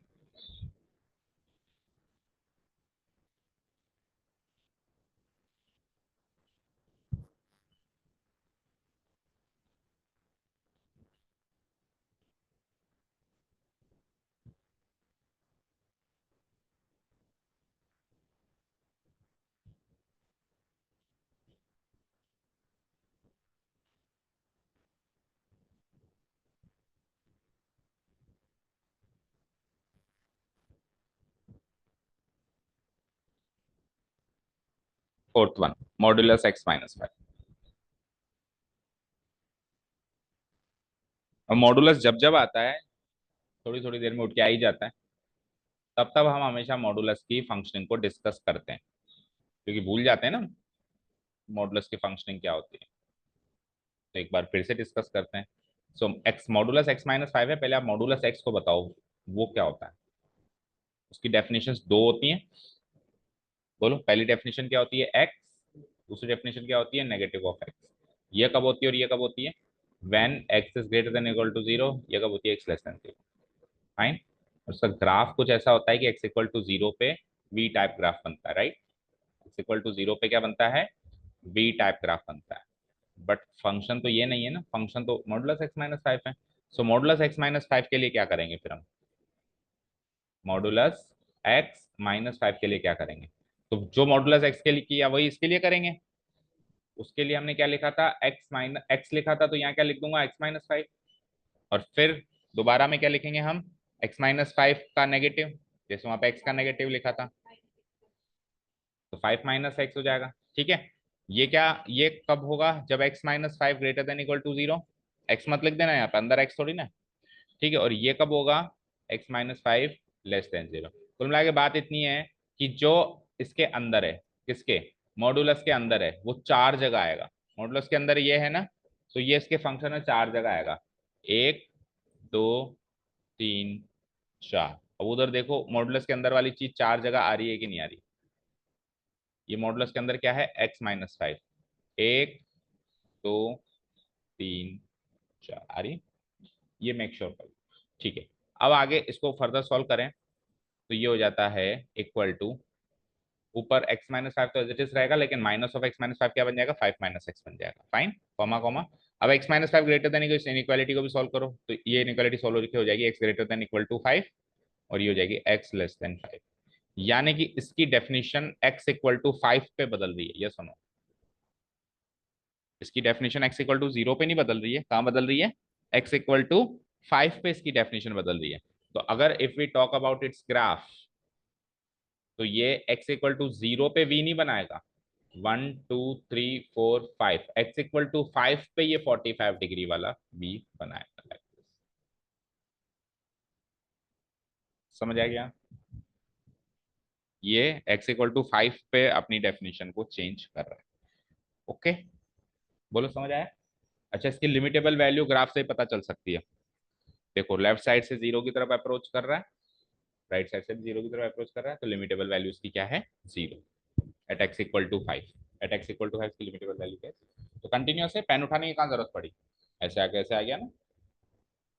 Fourth one, modulus x-5। और मॉडुलस जब जब आता है, थोड़ी थोड़ी देर में उठ के आ ही जाता है, तब तब हम हमेशा मॉडुलस की फंक्शनिंग को डिस्कस करते हैं, क्योंकि भूल जाते हैं ना मॉडुलस की फंक्शनिंग क्या होती है। तो एक बार फिर से डिस्कस करते हैं। सो एक्स मॉडुलस x-5 है, पहले आप मॉडुलस एक्स को बताओ वो क्या होता है। उसकी डेफिनेशंस दो होती हैं, बोलो। पहली डेफिनेशन क्या होती है, एक्स। दूसरी डेफिनेशन क्या होती है, नेगेटिव ऑफ एक्स। ये कब होती है और ये कब होती है, when x is greater than equal to zero. ये कब होती है, x less than zero. Fine. उसका ग्राफ कुछ ऐसा होता है कि एक्स इक्वल टू जीरो पे वी टाइप ग्राफ बनता है, right. X equal to zero पे क्या बनता है, वी टाइप ग्राफ बनता है। बट फंक्शन तो ये नहीं है ना, फंक्शन तो मॉडुलस x-5 है। सो मॉडुलस x-5 के लिए क्या करेंगे फिर हम, मॉडुलस x-5 के लिए क्या करेंगे, तो जो मॉडुलस x के लिए किया वही इसके लिए करेंगे। उसके लिए हमने क्या लिखा था, x लिखा था, तो यहाँ क्या लिख दूंगा, x-5। और फिर दोबारा में क्या लिखेंगे हम, x-5 का नेगेटिव, जैसे वहां पे x का नेगेटिव लिखा था, तो 5 - x हो जाएगा, ठीक है। ये क्या, ये कब होगा, जब x-5 greater than equal to zero. x मत लिख देना यहाँ पे, अंदर x थोड़ी ना, ठीक है। और ये कब होगा, x-5 लेस देन जीरो। कुल मिला के बात इतनी है कि जो इसके अंदर है, किसके, मॉडुलस के अंदर है, वो चार जगह आएगा। मॉडुलस के अंदर ये है ना, तो ये इसके फंक्शन में चार जगह आएगा, एक, दो, तीन, चार। अब उधर देखो मॉडुलस के अंदर वाली चीज चार जगह आ रही है कि नहीं आ रही। ये मॉडुलस के अंदर क्या है, x-5, एक, दो, तीन, चार आ रही, ये मेक श्योर कर, ठीक है। अब आगे इसको फर्दर सॉल्व करें, तो ये हो जाता है इक्वल टू, ऊपर x-5 तो एज इट इज रहेगा, लेकिन माइनस ऑफ x-5 क्या बन जाएगा, 5 - x बन जाएगा। Fine, comma comma. अब x-5 ग्रेटर देन इक्वल, इस इनइक्वालिटी को भी सॉल्व करो, तो ये इनइक्वालिटी सॉल्व होकर हो जाएगी x greater than equal to 5, और ये हो जाएगी x लेस देन 5। यानी कि इसकी डेफिनेशन x इक्वल टू 5 पे बदल रही है, ये सुनो। इसकी डेफिनेशन x इक्वल टू 0 पे नहीं बदल रही है, कहां बदल रही है, x इक्वल टू 5 पे इसकी डेफिनेशन बदल रही है। तो अगर if we talk about its graph, तो ये x इक्वल टू 0 पे v नहीं बनाएगा, 1 2 3 4 5, x इक्वल टू 5 पे ये 45 डिग्री वाला v बनाएगा। समझ आ गया, ये x इक्वल टू 5 पे अपनी डेफिनेशन को चेंज कर रहा है। ओके, बोलो समझ आया। अच्छा, इसकी लिमिटेबल वैल्यू ग्राफ से पता चल सकती है। देखो लेफ्ट साइड से जीरो की तरफ अप्रोच कर रहा है, राइट साइड से भी जीरो की तरफ अप्रोच कर रहा है, तो लिमिटेबल वैल्यू इसकी क्या है, zero, at x equal to 5। At x equal to 5 की लिमिटेबल वैल्यू क्या है। तो कंटिन्यूअस है, पेन उठाने की कहाँ जरूरत पड़ी, ऐसे आके ऐसे आ गया ना,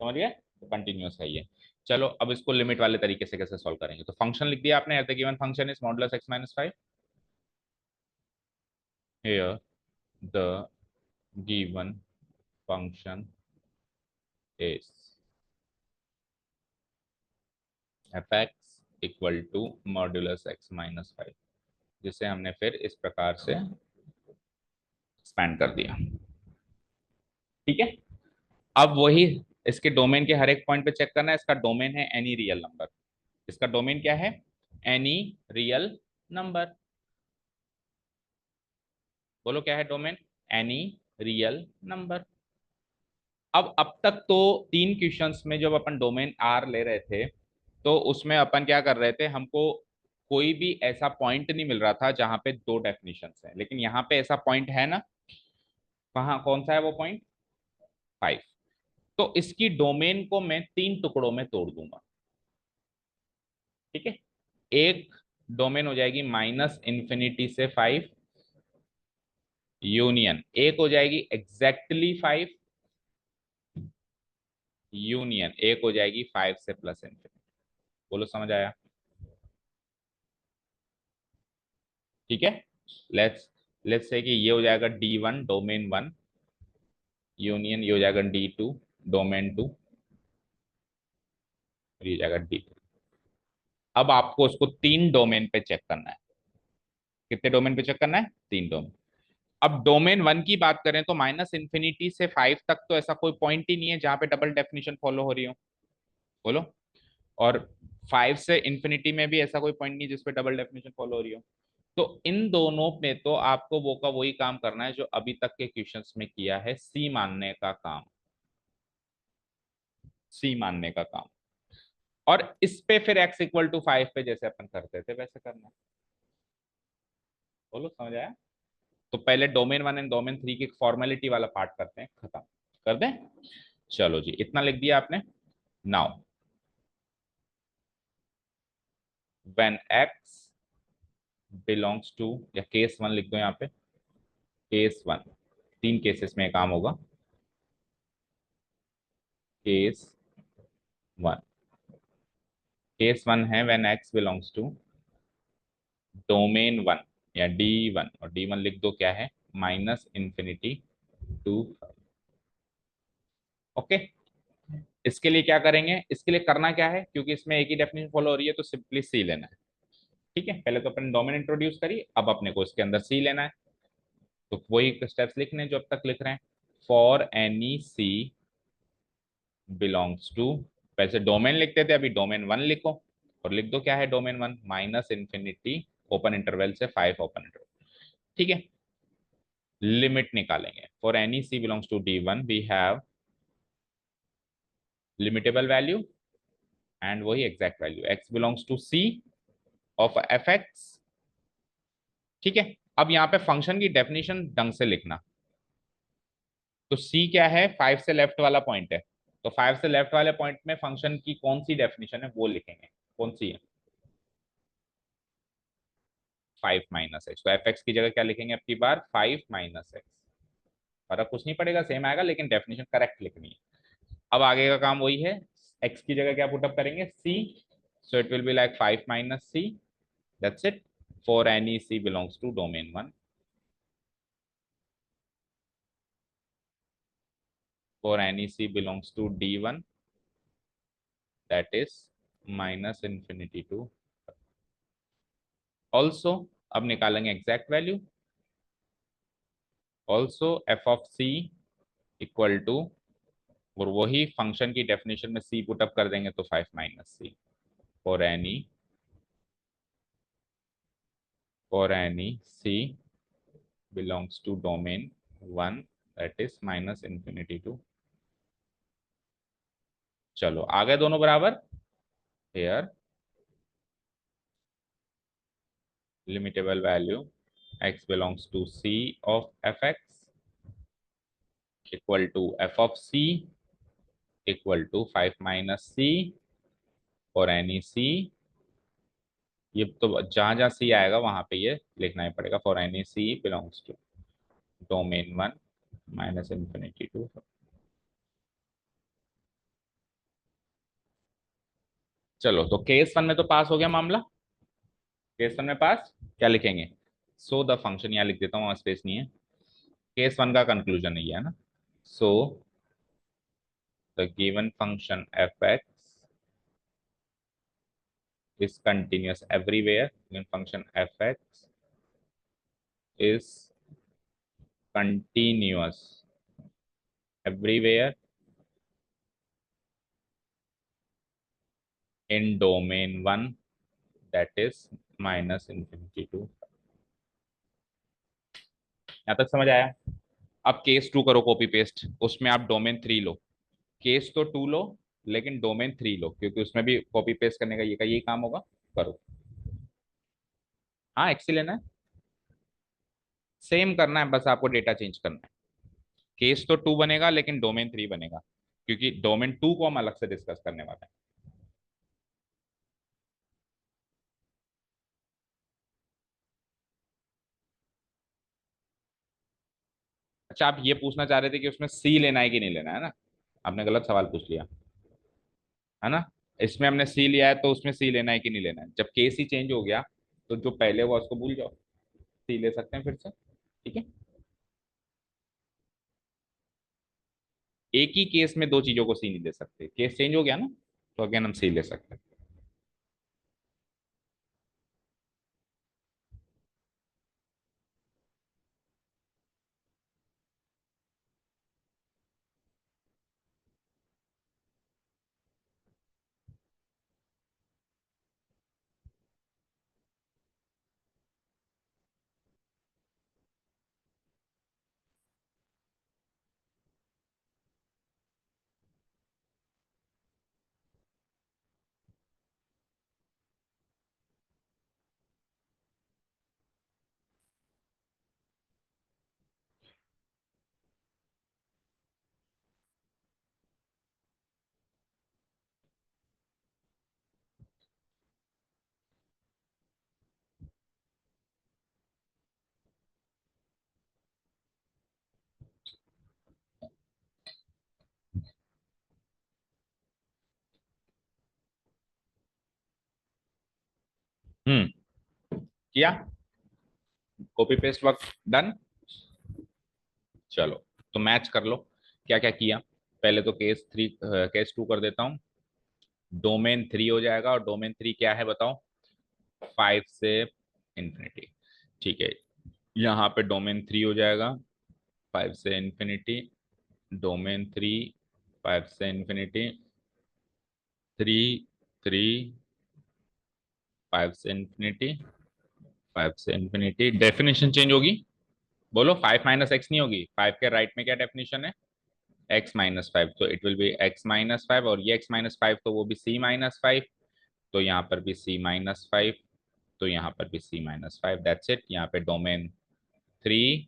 समझ गया। तो कंटिन्यूअस है ये। चलो अब इसको लिमिट वाले तरीके से कैसे सॉल्व करेंगे, तो फंक्शन लिख दिया आपने, the given function is modulus x-5। Here the given function is f x equal to modulus x minus five, जिसे हमने फिर इस प्रकार से एक्सपैंड कर दिया। ठीक है, अब वही इसके डोमेन के हर एक पॉइंट पे चेक करना है। इसका डोमेन है एनी रियल नंबर। इसका डोमेन क्या है? Any real number. बोलो क्या है डोमेन? Any real number. अब तक तो तीन क्वेश्चंस में जब अपन डोमेन आर ले रहे थे, तो उसमें अपन क्या कर रहे थे, हमको कोई भी ऐसा पॉइंट नहीं मिल रहा था जहां पे दो डेफिनेशंस हैं, लेकिन यहाँ पे ऐसा पॉइंट है ना। कहाँ, कौन सा है वो पॉइंट? फाइव। तो इसकी डोमेन को मैं तीन टुकड़ों में तोड़ दूंगा। ठीक है, एक डोमेन हो जाएगी माइनस इंफिनिटी से फाइव यूनियन, एक हो जाएगी एग्जैक्टली फाइव यूनियन, एक हो जाएगी फाइव से प्लस इंफिनिटी। बोलो समझ आया? ठीक है, लेट्स लेट्स से कि ये हो जाएगा D1 डोमेन वन यूनियन, ये हो जाएगा D2 डोमेन टू, और ये जाएगा D3। अब आपको उसको तीन डोमेन पे चेक करना है। कितने डोमेन पे चेक करना है? तीन डोमेन। अब डोमेन वन की बात करें तो माइनस इंफिनिटी से फाइव तक तो ऐसा कोई पॉइंट ही नहीं है जहां पे डबल डेफिनेशन फॉलो हो रही हो। बोलो। और फाइव से इंफिनिटी में भी ऐसा कोई पॉइंट नहीं जिसपे डबल डेफिनेशन फॉलो हो रही हो। तो इन दोनों में तो आपको वो का वही काम करना है जो अभी तक के क्वेश्चंस में किया है, सी मानने का काम। सी मानने का काम। और इस पे फिर x इक्वल टू फाइव पे जैसे अपन करते थे वैसे करना है। बोलो समझ आया? तो पहले domain one and domain three की फॉर्मेलिटी वाला पार्ट करते हैं, खत्म कर दें। चलो जी, इतना लिख दिया आपने। Now when x belongs to, या केस वन लिख दो यहाँ पे। केस वन, तीन केसेस में काम होगा। केस वन, केस वन है when x belongs to domain one या D1, और D1 लिख दो क्या है? Minus infinity to. ओके, इसके लिए क्या करेंगे? इसके लिए करना क्या है, क्योंकि इसमें एक ही डेफिनेशन फॉलो हो रही है तो सिंपली सी लेना है। ठीक है, पहले तो अपन डोमेन इंट्रोड्यूस करी, अब अपने को इसके अंदर सी लेना है। तो वही स्टेप्स लिखने हैं जो अब तक लिख रहे हैं। For any c belongs to, वैसे डोमेन लिखते थे, अभी डोमेन वन लिखो। और लिख दो क्या है domain one? Minus infinity open interval से फाइव ओपन इंटरवल। ठीक है, लिमिट निकालेंगे। For any c belongs to D1 we have limitable value and वही exact value, x belongs to C of f x. ठीक है, अब यहाँ पे फंक्शन की डेफिनेशन ढंग से लिखना। तो C क्या है? फाइव से लेफ्ट वाला पॉइंट है। तो फाइव से लेफ्ट वाले पॉइंट में फंक्शन की कौन सी डेफिनेशन है वो लिखेंगे। कौन सी है? Five minus x. तो एफ एक्स की जगह क्या लिखेंगे अब की बार? Five minus x. फर्क कुछ नहीं पड़ेगा, सेम आएगा, लेकिन डेफिनेशन करेक्ट लिखनी है। अब आगे का काम वही है। एक्स की जगह क्या पुटअप करेंगे? C, so it will be like 5 minus C. That's it. For any C belongs to domain 1. For any C belongs to D1, that is minus infinity to. Also, अब निकालेंगे exact value. Also f of c equal to, और वही function की definition में सी put up कर देंगे तो five minus c. For any, for any c belongs to domain one, that is minus infinity to. चलो आ गए दोनों बराबर। Here limitable value x belongs to C of fx equal to f of C equal to 5 minus C for any C। ये तो जहां जहां C आएगा वहां पे ये लिखना ही पड़ेगा। For any C belongs to domain one minus infinity to. चलो, तो केस वन में तो पास हो गया मामला। केस वन में पास, क्या लिखेंगे? सो द फंक्शन, यहाँ लिख देता हूँ, स्पेस नहीं है। केस वन का कंक्लूजन ये है ना। सो the given function f x is continuous everywhere when function fx is continuous everywhere in domain 1, that is minus infinity to। यहां तक समझ आया? अब केस टू करो कॉपी पेस्ट, उसमें आप डोमेन 3 लो। केस तो 2 लो, लेकिन डोमेन 3 लो, क्योंकि उसमें भी कॉपी पेस्ट करने का यही काम होगा। करो। हाँ, एक्सी लेना है, सेम करना है, बस आपको डेटा चेंज करना है। केस तो 2 बनेगा, लेकिन डोमेन 3 बनेगा, क्योंकि डोमेन 2 को हम अलग से डिस्कस करने वाले हैं। अच्छा, आप ये पूछना चाह रहे थे कि उसमें सी लेना है कि नहीं लेना है ना? आपने गलत सवाल पूछ लिया है ना। इसमें हमने सी लिया है, तो उसमें सी लेना है कि नहीं लेना है। जब केस ही चेंज हो गया, तो जो पहले हुआ उसको भूल जाओ, सी ले सकते हैं फिर से। ठीक है। एक ही केस में दो चीजों को सी नहीं ले सकते, केस चेंज हो गया ना, तो अगेन हम सी ले सकते हैं। हम्म। किया। Copy paste work done. चलो, तो मैच कर लो क्या क्या किया। पहले तो केस टू कर देता हूँ। डोमेन 3 हो जाएगा, और डोमेन 3 क्या है बताओ? 5 से इंफिनिटी। ठीक है, यहाँ पे डोमेन 3 हो जाएगा 5 से इंफिनिटी। डोमेन 3, 5 से इंफिनिटी, 3, 3, 5 से इंफिनिटी, 5 से इंफिनिटी। डेफिनेशन चेंज होगी। बोलो, 5 माइनस एक्स नहीं होगी? 5 के राइट में क्या डेफिनेशन है? एक्स माइनस 5, तो it will be x minus 5, और ये एक्स माइनस 5 तो वो भी सी माइनस 5। तो यहाँ पर भी सी माइनस 5, तो यहाँ पर भी सी माइनस 5। That's it. यहाँ पे डोमेन 3,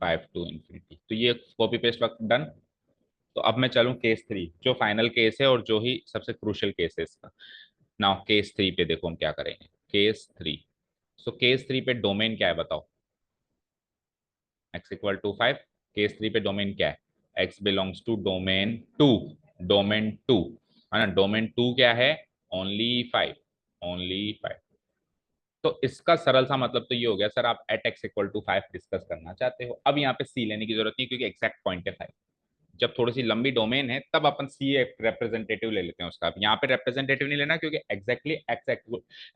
5 टू इंफिनिटी। तो ये कॉपी पेस्ट वक्त डन। तो अब मैं चलूँ केस 3, जो फाइनल केस है और जो ही सबसे क्रूशियल केस है इसका। नाउ केस 3 पे देखो हम क्या करेंगे। केस 3, सो केस 3 पे डोमेन क्या है बताओ? X equal to 5। केस 3 पे डोमेन क्या है? X belongs to domain 2। Domain 2 है ना। डोमेन 2 क्या है? ओनली 5। ओनली 5। तो इसका सरल सा मतलब तो ये हो गया सर, आप at x equal to 5 discuss करना चाहते हो। अब यहाँ पे सी लेने की जरूरत नहीं, क्योंकि एक्सैक्ट पॉइंट है 5। जब थोड़ी सी लंबी डोमेन है, तब अपन सी रिप्रेजेंटेटिव ले लेते हैं उसका। अब यहाँ पे रिप्रेजेंटेटिव नहीं लेना, क्योंकि exactly x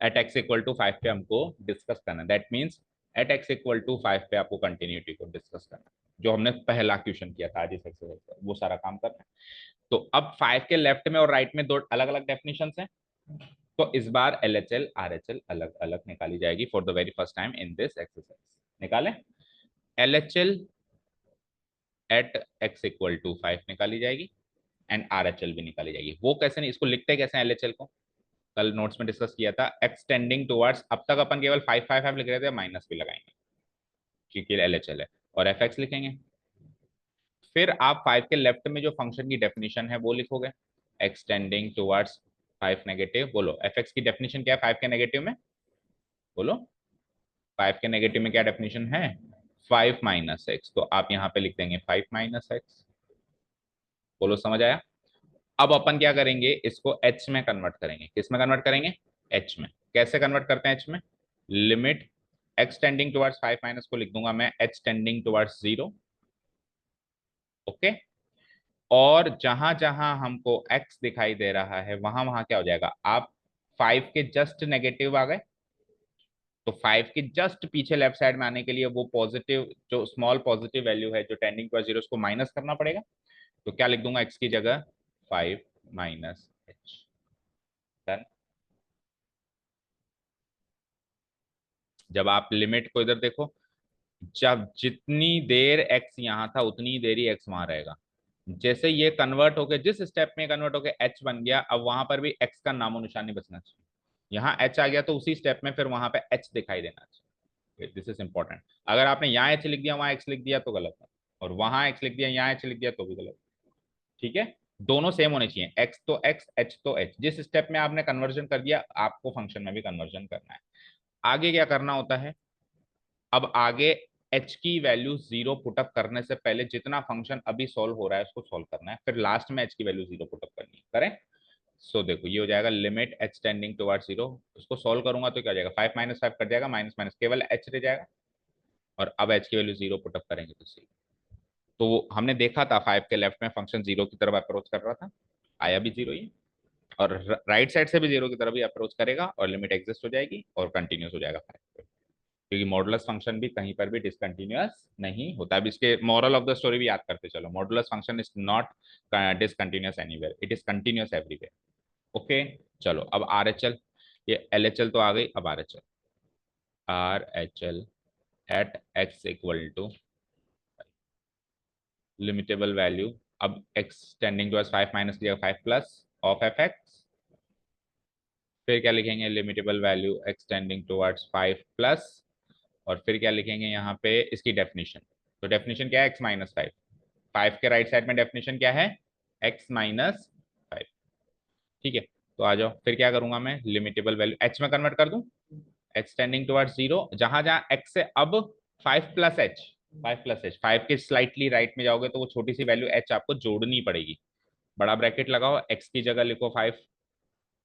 at x equal to 5 पे हमको डिस्कस करना है। That means at x equal to 5 पे आपको कंटिन्यूटी को डिस्कस करना है, जो हमने पहला क्वेश्चन किया था आज इस एक्सरसाइज का, वो सारा काम करना है। तो अब 5 के लेफ्ट में और राइट में दो अलग अलग डेफिनेशन हैं। तो इस बार L H L R H L अलग अलग निकाली जाएगी for the very first time in this exercise. निकालें। L H L at x equal to 5 निकाली जाएगी, एंड आर एच एल भी निकाली जाएगी। वो कैसे नहीं, इसको लिखते कैसे एल एच एल को? कल नोट्स में डिस्कस किया था। एक्सटेंडिंग टुवर्ड्स, अब तक अपन केवल 5 5 5 लिख रहे थे, माइनस भी लगाएंगे क्योंकि एल एच एल है, और एफ एक्स लिखेंगे। फिर आप 5 के लेफ्ट में जो फंक्शन की डेफिनेशन है वो लिखोगे, एक्सटेंडिंग टुवर्ड्स 5 नेगेटिव। बोलो, एफ एक्स की डेफिनेशन क्या है 5 के नेगेटिव में? बोलो, 5 के नेगेटिव में क्या डेफिनेशन है? 5 माइनस एक्स। तो आप यहाँ पे लिख देंगे 5 माइनस एक्स। बोलो, समझ आया? अब अपन क्या करेंगे, इसको एच में कन्वर्ट करेंगे। किस में कन्वर्ट करेंगे? एच में। कैसे कन्वर्ट करते हैं एच में? Limit x tending towards 5 minus को लिख दूंगा मैं एच टेंडिंग टुवर्ड्स 0, ओके। और जहां जहां हमको x दिखाई दे रहा है वहां वहां क्या हो जाएगा, आप 5 के जस्ट नेगेटिव आ गए, तो 5 के जस्ट पीछे लेफ्ट साइड में आने के लिए वो पॉजिटिव, जो स्मॉल पॉजिटिव वैल्यू है जो टेंडिंग टू जीरो, उसको माइनस करना पड़ेगा। तो क्या लिख दूंगा x की जगह, 5 माइनस h। डन। जब आप लिमिट को इधर देखो, जब जितनी देर x यहाँ था उतनी देर ही x वहां रहेगा। जैसे ये कन्वर्ट होके, जिस स्टेप में कन्वर्ट होके h बन गया, अब वहां पर भी x का नामो निशान नहीं बचना चाहिए। यहाँ h आ गया तो उसी स्टेप में फिर वहां पे h दिखाई देना चाहिए। This is important. अगर आपने यहाँ h लिख दिया वहां x लिख दिया तो गलत है, और वहां x लिख दिया यहाँ h लिख दिया तो भी गलत। ठीक है, दोनों सेम होने चाहिए, x तो x, h तो h। जिस स्टेप में आपने कन्वर्जन कर दिया आपको फंक्शन में भी कन्वर्जन करना है। आगे क्या करना होता है, अब आगे h की वैल्यू जीरो पुटअप करने से पहले जितना फंक्शन अभी सॉल्व हो रहा है उसको सॉल्व करना है, फिर लास्ट में h की वैल्यू जीरो पुटअप करनी है। करें। सो देखो ये हो जाएगा limit h tending towards zero. उसको सॉल्व करूंगा तो क्या हो जाएगा, 5 माइनस 5 कट जाएगा, माइनस माइनस केवल h रह जाएगा, और अब h की वैल्यू जीरो पुटअप करेंगे तो सही। तो हमने देखा था 5 के लेफ्ट में फंक्शन जीरो की तरफ अप्रोच कर रहा था, आया भी जीरो ही, और राइट साइड से भी जीरो की तरफ ही अप्रोच करेगा और लिमिट एग्जिस्ट हो जाएगी और कंटिन्यूस हो जाएगा 5, क्योंकि मॉडुलस फंक्शन भी कहीं पर भी डिसकंटिन्यूअस नहीं होता। अब इसके मॉरल ऑफ द स्टोरी भी याद करते चलो, modulus function is not discontinuous anywhere, it is continuous everywhere. Okay. चलो अब आर एच एल, ये एल एच एल तो आ गई, अब R H L. R H L at x equal to limitable value, अब एक्स टेंडिंग टू 5 माइनस किया 5 plus of f x, फिर क्या लिखेंगे, limitable value x tending towards 5 plus, और फिर क्या लिखेंगे यहाँ पे इसकी डेफिनेशन। तो डेफिनेशन क्या है, एक्स माइनस 5। 5 के राइट साइड में डेफिनेशन क्या है, एक्स माइनस 5। ठीक है, तो आ जाओ, फिर क्या करूंगा मैं, लिमिटेबल वैल्यू एच में कन्वर्ट कर दूं, एक्स टेंडिंग टुवर्ड्स जीरो, जहां जहां एक्स से अब 5 प्लस एच, 5 प्लस एच, 5 के स्लाइटली राइट में जाओगे तो वो छोटी सी वैल्यू एच आपको जोड़नी पड़ेगी। बड़ा ब्रैकेट लगाओ, एक्स की जगह लिखो 5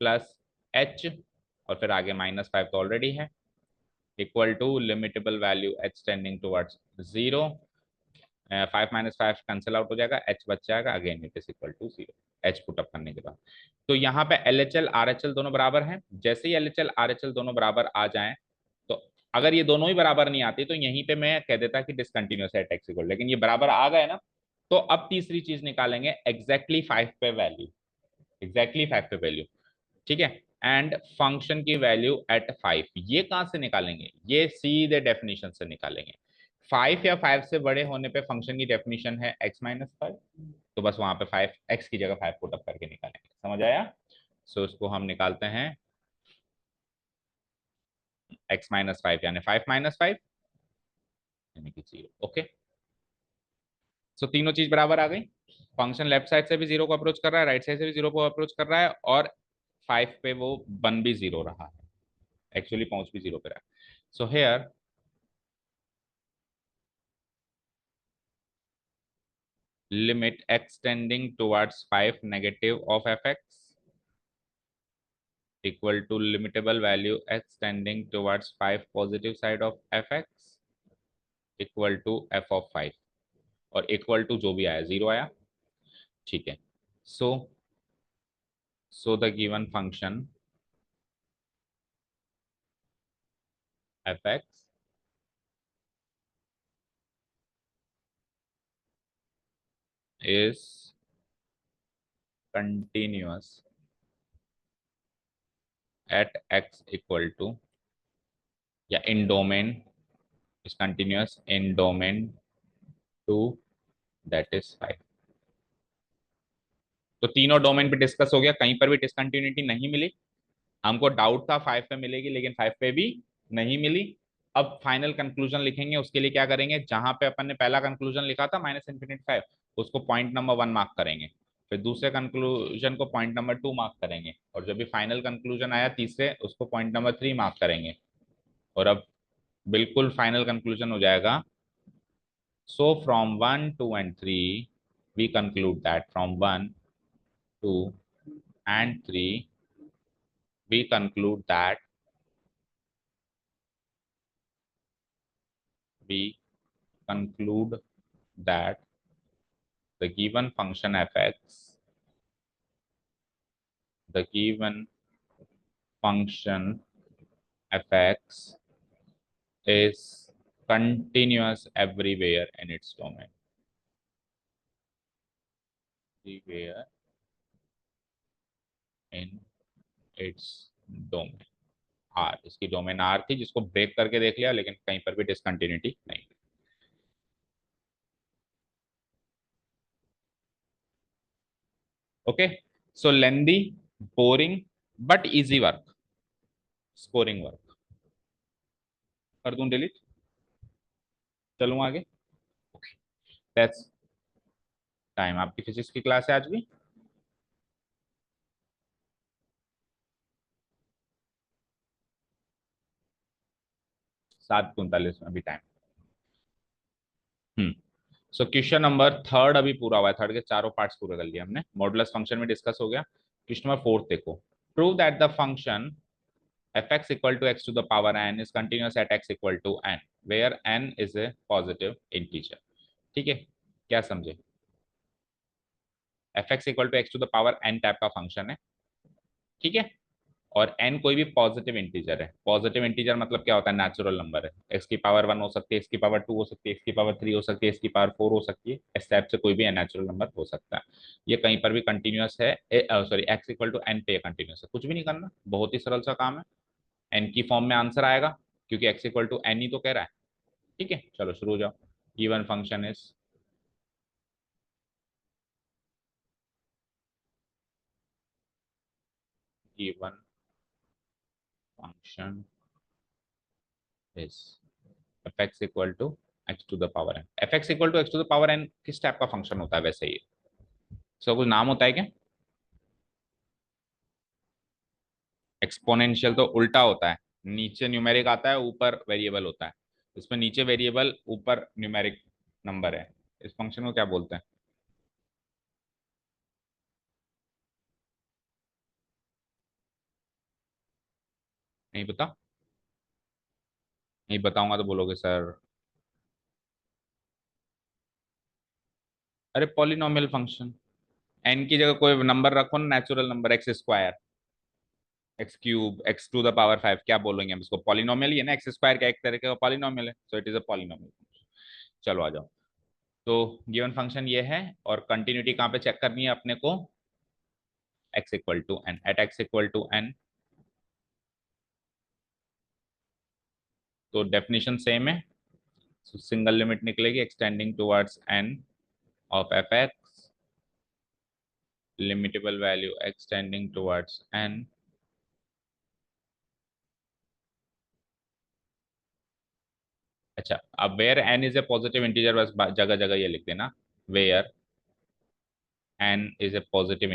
प्लस एच, और फिर आगे माइनस 5 तो ऑलरेडी है, equal to limitable value h tending towards zero, 5 minus 5 cancel out हो जाएगा, एच बच जाएगा, again it is equal to zero, h put up करने के बाद। तो यहाँ पे L H L R H L दोनों बराबर हैं। जैसे ही L H L R H L दोनों बराबर आ जाएं, तो अगर ये दोनों ही बराबर नहीं आती तो यहीं पे मैं कह देता कि डिसकंटिन्यूअस है एक्स इक्वल, लेकिन ये बराबर आ गए ना, तो अब तीसरी चीज निकालेंगे, एग्जैक्टली 5 पे वैल्यू, एग्जैक्टली 5 पे वैल्यू। ठीक है, एंड फंक्शन की वैल्यू एट 5, ये कहां से निकालेंगे, ये सीधे डेफिनेशन से निकालेंगे। 5 या 5 से बड़े होने पे फंक्शन की डेफिनेशन है x माइनस 5, तो बस वहां पे 5 x की जगह 5 पुट अप करके निकालेंगे। समझ आया। सो इसको हम निकालते हैं x माइनस 5 यानी 5 माइनस 5 यानी कि जीरो। ओके, सो तीनों चीज बराबर आ गई, फंक्शन लेफ्ट साइड से भी जीरो को अप्रोच कर रहा है, राइट साइड से भी जीरो को अप्रोच कर रहा है, और 5 पे वो बन भी जीरो रहा है, एक्चुअली पहुंच भी जीरो पे रहा है। So here limit x tending towards 5 negative of fx equal to limitable value x tending towards 5 positive side of fx equal to f of 5, और इक्वल टू जो भी आया जीरो आया। ठीक है, so the given function fx is continuous at x equal to, या in domain is continuous in domain 2 that is 5। तो तीनों डोमेन पे डिस्कस हो गया, कहीं पर भी डिसकंटिन्यूटी नहीं मिली। हमको डाउट था 5 पे मिलेगी, लेकिन 5 पे भी नहीं मिली। अब फाइनल कंक्लूजन लिखेंगे, उसके लिए क्या करेंगे, जहां पे अपन ने पहला कंक्लूजन लिखा था माइनस इन्फिनिटी 5, उसको पॉइंट नंबर 1 मार्क करेंगे, फिर दूसरे कंक्लूजन को पॉइंट नंबर 2 मार्क करेंगे, और जब भी फाइनल कंक्लूजन आया तीसरे, उसको पॉइंट नंबर 3 मार्क करेंगे, और अब बिल्कुल फाइनल कंक्लूजन हो जाएगा। So from 1 2 and 3 we conclude that, from 1 2 and 3 we conclude that we conclude that, the given function fx is continuous everywhere in its domain. Everywhere in its domain R, इसकी domain R थी जिसको break करके देख लिया, लेकिन कहीं पर भी डिसकंटिन्यूटी नहीं। Okay, so lengthy, boring but easy work, scoring work कर दूं डिलीट, चलूं आगे। Okay, that's time. आपकी फिजिक्स की क्लास है आज भी? 7:39 में अभी टाइम। हम्म, सो क्वेश्चन नंबर थर्ड अभी पूरा हुआ है, थर्ड के चारों पार्ट्स पूरे कर लिए हमने, मॉडुलस फंक्शन में डिस्कस हो गया। क्वेश्चन नंबर फोर्थ देखो, prove that the function fx equal to x to the power n is continuous at x equal to n where n is a positive integer। ठीक है, क्या समझे? fx equal to x to the power n type का function है, ठीक है, और n कोई भी पॉजिटिव इंटीजर है। पॉजिटिव इंटीजर मतलब क्या होता है? नेचुरल नंबर है। x की पावर 1 हो सकती है, x की पावर 2 हो सकती है, x की पावर 3 हो सकती है, x की पावर 4 हो सकती है, इस टाइप से कोई भी नेचुरल नंबर हो सकता है। ये कहीं पर भी कंटिन्यूअस है, sorry x equal to n पे कंटिन्यूअस है, कुछ भी नहीं करना, बहुत ही सरल सा काम है। n की फॉर्म में आंसर आएगा क्योंकि x इक्वल टू n ही तो कह रहा है। ठीक है, चलो शुरू हो जाओ। Given function is, given function is fx equal to x to the power n। fx equal to x to the power n किस टाइप का फंक्शन होता है वैसे? ही इसका कुछ नाम होता है क्या? एक्सपोनेंशियल तो उल्टा होता है, नीचे न्यूमेरिक आता है, ऊपर वेरिएबल होता है। इसमें नीचे वेरिएबल, ऊपर न्यूमेरिक नंबर है। इस फंक्शन को क्या बोलते हैं? नहीं पता? नहीं बताऊंगा तो बोलोगे सर। अरे पॉलिनोमियल फंक्शन, एन की जगह कोई नंबर रखो ना, natural number, x square, x cube, x to the power 5, क्या बोलेंगे हम इसको? पॉलिनोमियल ही है ना, एक्स स्क्वायर का एक तरीके का पॉलिनोमियल है, so it is a polynomial. चलो आ जाओ। तो गिवन फंक्शन ये है, और कंटिन्यूटी कहाँ पे चेक करनी है अपने को? x equal to n, at x equal to n, तो डेफिनेशन सेम है। सिंगल लिमिट निकलेगी x tending towards n of fx, limitable value x tending towards n। अच्छा, अब where n is a positive integer, बस जगह जगह ये लिख देना, where n is a positive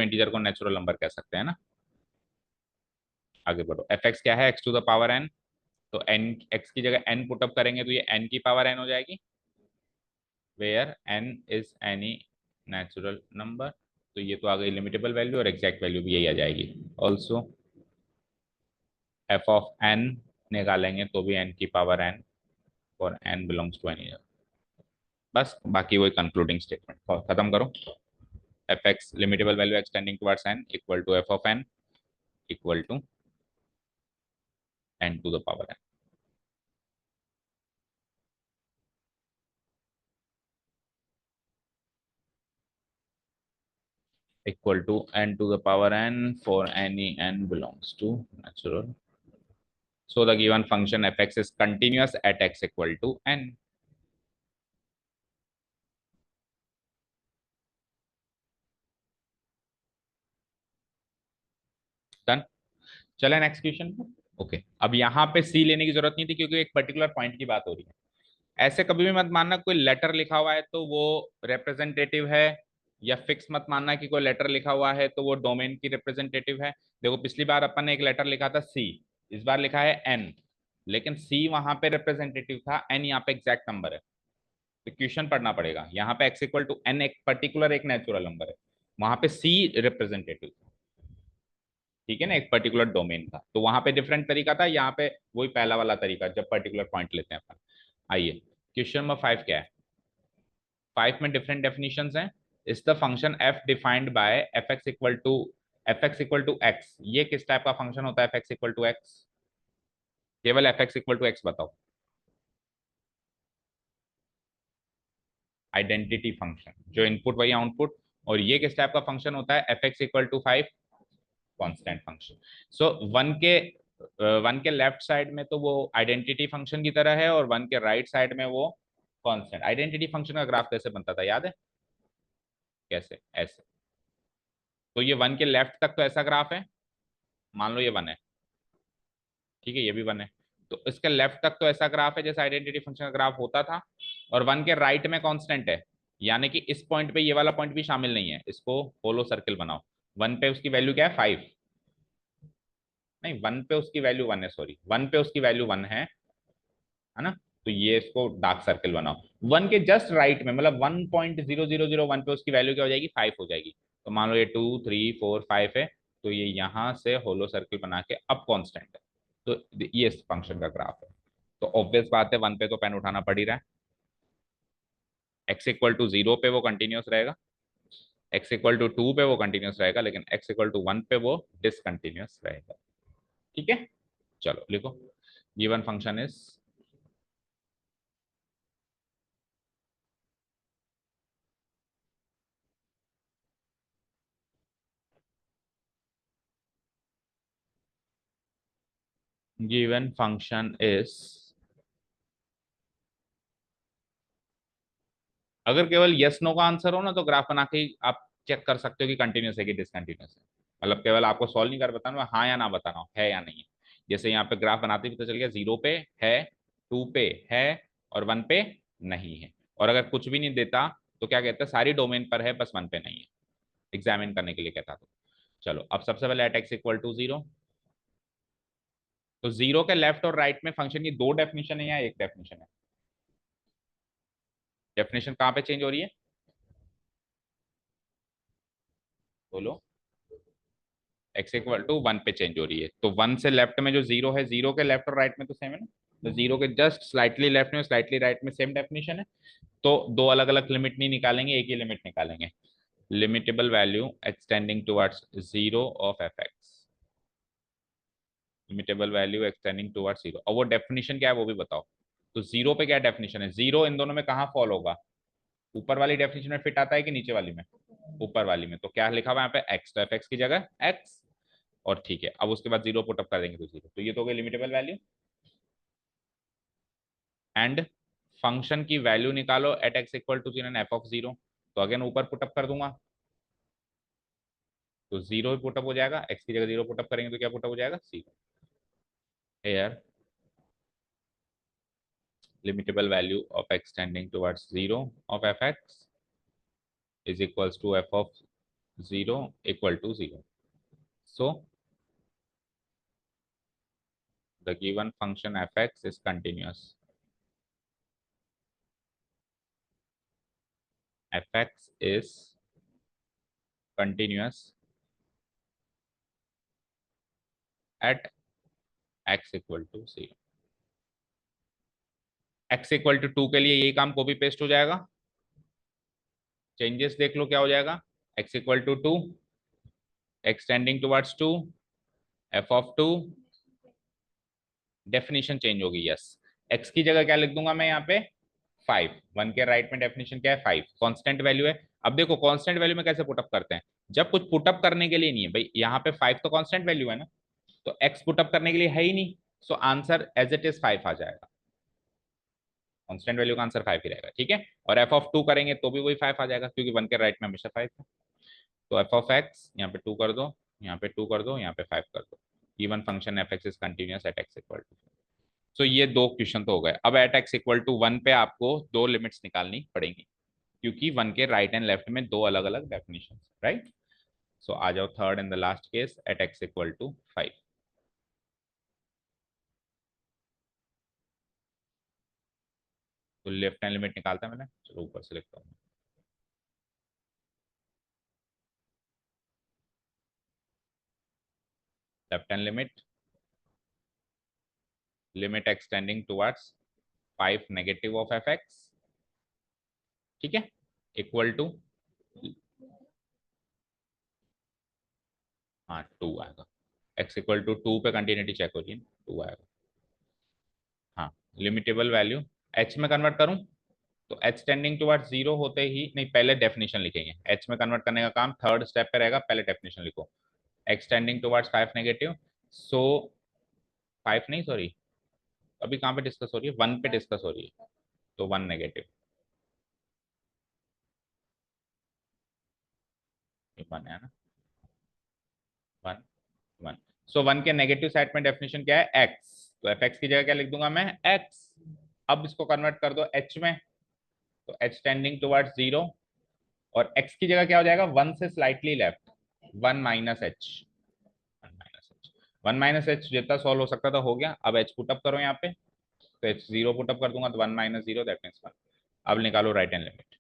integer को नेचुरल नंबर कह सकते हैं ना। आगे बढ़ो, fx क्या है? x to the power n, तो n, x की जगह n पुटअप करेंगे तो ये n की पावर n हो जाएगी, where n is any natural number. तो ये तो आ गई लिमिटेबल वैल्यू, और एग्जैक्ट वैल्यू भी यही आ जाएगी। ऑल्सो f ऑफ n निकालेंगे तो भी n की पावर n, और n बिलोंग्स टू एनी। बस बाकी वही कंक्लूडिंग स्टेटमेंट, खत्म करो। F x limitable value x tending towards n equal to f of n equal to n to the power n, equal to n to the power n for any n belongs to natural। So the given function fx is continuous at x equal to n। Done, चले next question. Okay, अब यहाँ पे सी लेने की जरूरत नहीं थी क्योंकि एक पर्टिकुलर पॉइंट की बात हो रही है। ऐसे कभी भी मत मानना कोई लेटर लिखा हुआ है तो वो रिप्रेजेंटेटिव है, या फिक्स मत मानना कि कोई लेटर लिखा हुआ है तो वो डोमेन की रिप्रेजेंटेटिव है। देखो पिछली बार अपन ने एक लेटर लिखा था सी, इस बार लिखा है एन, लेकिन सी वहां पे रिप्रेजेंटेटिव था, एन यहाँ पे एग्जैक्ट नंबर है। तो क्वेश्चन पढ़ना पड़ेगा, यहाँ पे एक्स इक्वल टू एन एक पर्टिकुलर एक नेचुरल नंबर है, वहां पे सी रिप्रेजेंटेटिव, ठीक है ना, एक पर्टिकुलर डोमेन का। तो वहां पे डिफरेंट तरीका था, यहाँ पे वही पहला वाला तरीका जब पर्टिकुलर पॉइंट लेते हैं अपन। आइए, क्वेश्चन नंबर 5 क्या है? 5 में डिफरेंट डेफिनेशंस हैं। Is the function f defined by f x equal to x, ये किस टाइप का फंक्शन होता है f x equal to x? केवल f x equal to x बताओ। आइडेंटिटी फंक्शन, जो इनपुट वही आउटपुट। और ये किस टाइप का फंक्शन होता है f x equal to 5? Constant function. So one के लेफ्ट साइड में तो वो आइडेंटिटी फंक्शन की तरह है, और वन के राइट साइड में वो कांस्टेंट। आइडेंटिटी फंक्शन का ग्राफ कैसे बनता था, याद है? कैसे? ऐसे। तो ये वन के लेफ्ट तक तो ऐसा ग्राफ है, मान लो ये वन है, ठीक है, ये भी वन है। तो इसके लेफ्ट तक तो ऐसा ग्राफ है जैसे आइडेंटिटी फंक्शन का ग्राफ होता था, और वन के राइट में कांस्टेंट है, यानी कि इस पॉइंट पे ये वाला पॉइंट भी शामिल नहीं है। इसको होलो सर्किल बनाओ। वन पे उसकी वैल्यू क्या है, 5। नहीं, वन पे उसकी वैल्यू वन है, सॉरी, वन पे उसकी वैल्यू वन है ना? तो ये इसको डार्क सर्किल बनाओ। वन के जस्ट राइट में, मतलब 1.0001 पे उसकी वैल्यू क्या हो जाएगी, 5 हो जाएगी। तो मान लो ये 2 3 4 5 है, तो ये यहां से होलो सर्किल बना के अब कांस्टेंट है। तो ये इस फंक्शन का ग्राफ है। तो ऑब्वियस बात है, वन पे तो पेन उठाना पड़ ही रहा है। एक्स इक्वल टू 0 पे वो कंटिन्यूस रहेगा, एक्स इक्वल टू 2 पे वो कंटिन्यूस रहेगा, लेकिन एक्स इक्वल टू 1 पे वो डिसकंटिन्यूस रहेगा। ठीक है, चलो लिखो। Given function is, given function is, अगर केवल यस नो का आंसर हो ना, तो ग्राफ बना के ही आप चेक कर सकते हो कि कंटिन्यूस है कि डिसकंटिन्यूस है। मतलब केवल आपको सॉल्व नहीं कर बताना, हाँ या ना बताना है या नहीं है। जैसे यहाँ पे ग्राफ बनाते भी तो चल गया, 0 पे है, 2 पे है, और 1 पे नहीं है। और अगर कुछ भी नहीं देता तो क्या कहता है, सारी डोमेन पर है, बस 1 पे नहीं है, एग्जामिन करने के लिए कहता। तो चलो, अब सबसे पहले एट एक्स इक्वल टू 0। तो 0 के लेफ्ट और राइट में फंक्शन की दो डेफिनेशन है या एक डेफिनेशन है? डेफिनेशन कहाँ पे चेंज हो रही है, बोलो? एक्स इक्वल टू 1 पे चेंज हो रही है। तो 1 से लेफ्ट में जो 0 है, 0 के लेफ्ट और राइट में तो सेम है ना? तो 0 के जस्ट स्लाइटली लेफ्ट में, स्लाइटली राइट में सेम डेफिनेशन है। तो दो अलग अलग लिमिट नहीं निकालेंगे, एक ही लिमिट निकालेंगे। Limitable value x tending towards 0 of f x. Limitable value x tending towards 0, और वो डेफिनेशन क्या है वो भी बताओ। तो 0 पे क्या डेफिनेशन है, 0 इन दोनों में कहाँ फॉल होगा? ऊपर वाली डेफिनेशन में फिट आता है कि नीचे वाली में? ऊपर वाली में। तो क्या लिखा हुआ है यहाँ पे, एक्स, तो एफ एक्स की जगह एक्स। और ठीक है, अब उसके बाद 0 पुटअप कर देंगे तो 0, तो ये तो हो गई लिमिटेबल वैल्यू। एंड फंक्शन की वैल्यू निकालो at x equal to 0 and f of 0। तो अगेन ऊपर पुटअप कर दूंगा, तो 0 ही पुटअप हो जाएगा, एक्स की जगह 0 पुटअप करेंगे तो क्या पुटअप हो जाएगा, 0। Here limitable value of x tending towards 0 of fx is equals to f of 0 equal to 0. So the given function fx is continuous. Fx is continuous at x equal to 0. x equal to 2 के लिए ये काम copy paste हो जाएगा। Changes देख लो क्या हो जाएगा, x equal to 2, x tending towards 2, f of 2, definition change होगी, यस। x की जगह क्या लिख दूंगा मैं यहाँ पे, 5। 1 के राइट में डेफिनेशन क्या है, 5, कांस्टेंट वैल्यू है। अब देखो कांस्टेंट वैल्यू में कैसे पुटअप करते हैं, जब कुछ पुटअप करने के लिए नहीं है भाई, यहाँ पे 5 तो कांस्टेंट वैल्यू है ना, तो x पुटअप करने के लिए है ही नहीं, so answer as it is 5 आ जाएगा। कांस्टेंट वैल्यू का आंसर 5 ही रहेगा, ठीक है। और एफ ऑफ 2 करेंगे तो भी वही 5 आ जाएगा, क्योंकि 1 के राइट में हमेशा 5 है। तो एफ ऑफ एक्स यहाँ पे 2 कर दो, यहाँ पे 2 कर दो, यहाँ पे 5 कर दो। Even function f x is continuous at x equal to. So ये दो क्वेश्चन तो हो गए। अब एट एक्स इक्वल टू 1 पे आपको दो लिमिट्स निकालनी पड़ेंगी, क्योंकि 1 के राइट एंड लेफ्ट में दो अलग अलग डेफिनेशन, राइट? सो आ जाओ third and the last case, at x equal to 5। तो लेफ्ट हैंड लिमिट निकालता है मैंने, चलो ऊपर से लिखता हूँ। Left hand limit, limit x tending towards 5 negative of f x, ठीक है। इक्वल टू, हाँ 2 आएगा। x इक्वल टू 2 पे कंटिन्यूटी चेक हो रही है, 2 आएगा। हाँ, लिमिटेबल वैल्यू h में कन्वर्ट करूं तो h टेंडिंग टुवर्ड्स जीरो होते ही, नहीं पहले डेफिनेशन लिखेंगे, h में कन्वर्ट करने का काम थर्ड स्टेप पे रहेगा, पहले डेफिनेशन लिखो। x टेंडिंग टुवर्ड्स 5 नेगेटिव, सो 5 नहीं सॉरी, अभी कहाँ पे डिस्कस हो रही है, 1 पे डिस्कस हो रही है, तो 1 नेगेटिव, 1 है ना, 1 1। सो 1 के नेगेटिव साइड में डेफिनेशन क्या है, x, तो एफ एक्स की जगह क्या लिख दूंगा मैं, x। अब इसको कन्वर्ट कर दो h में, तो h टेंडिंग टुवर्ड्स जीरो, और x की जगह क्या हो जाएगा, 1 से slightly left, 1 minus H, 1 minus H, 1 minus H जितना सॉल्व हो सकता था हो गया। अब h पुटअप करो यहाँ पे, तो h जीरो पुटअप कर दूंगा, तो 1 माइनस जीरो दैट मीन्स 1। अब निकालो right hand limit,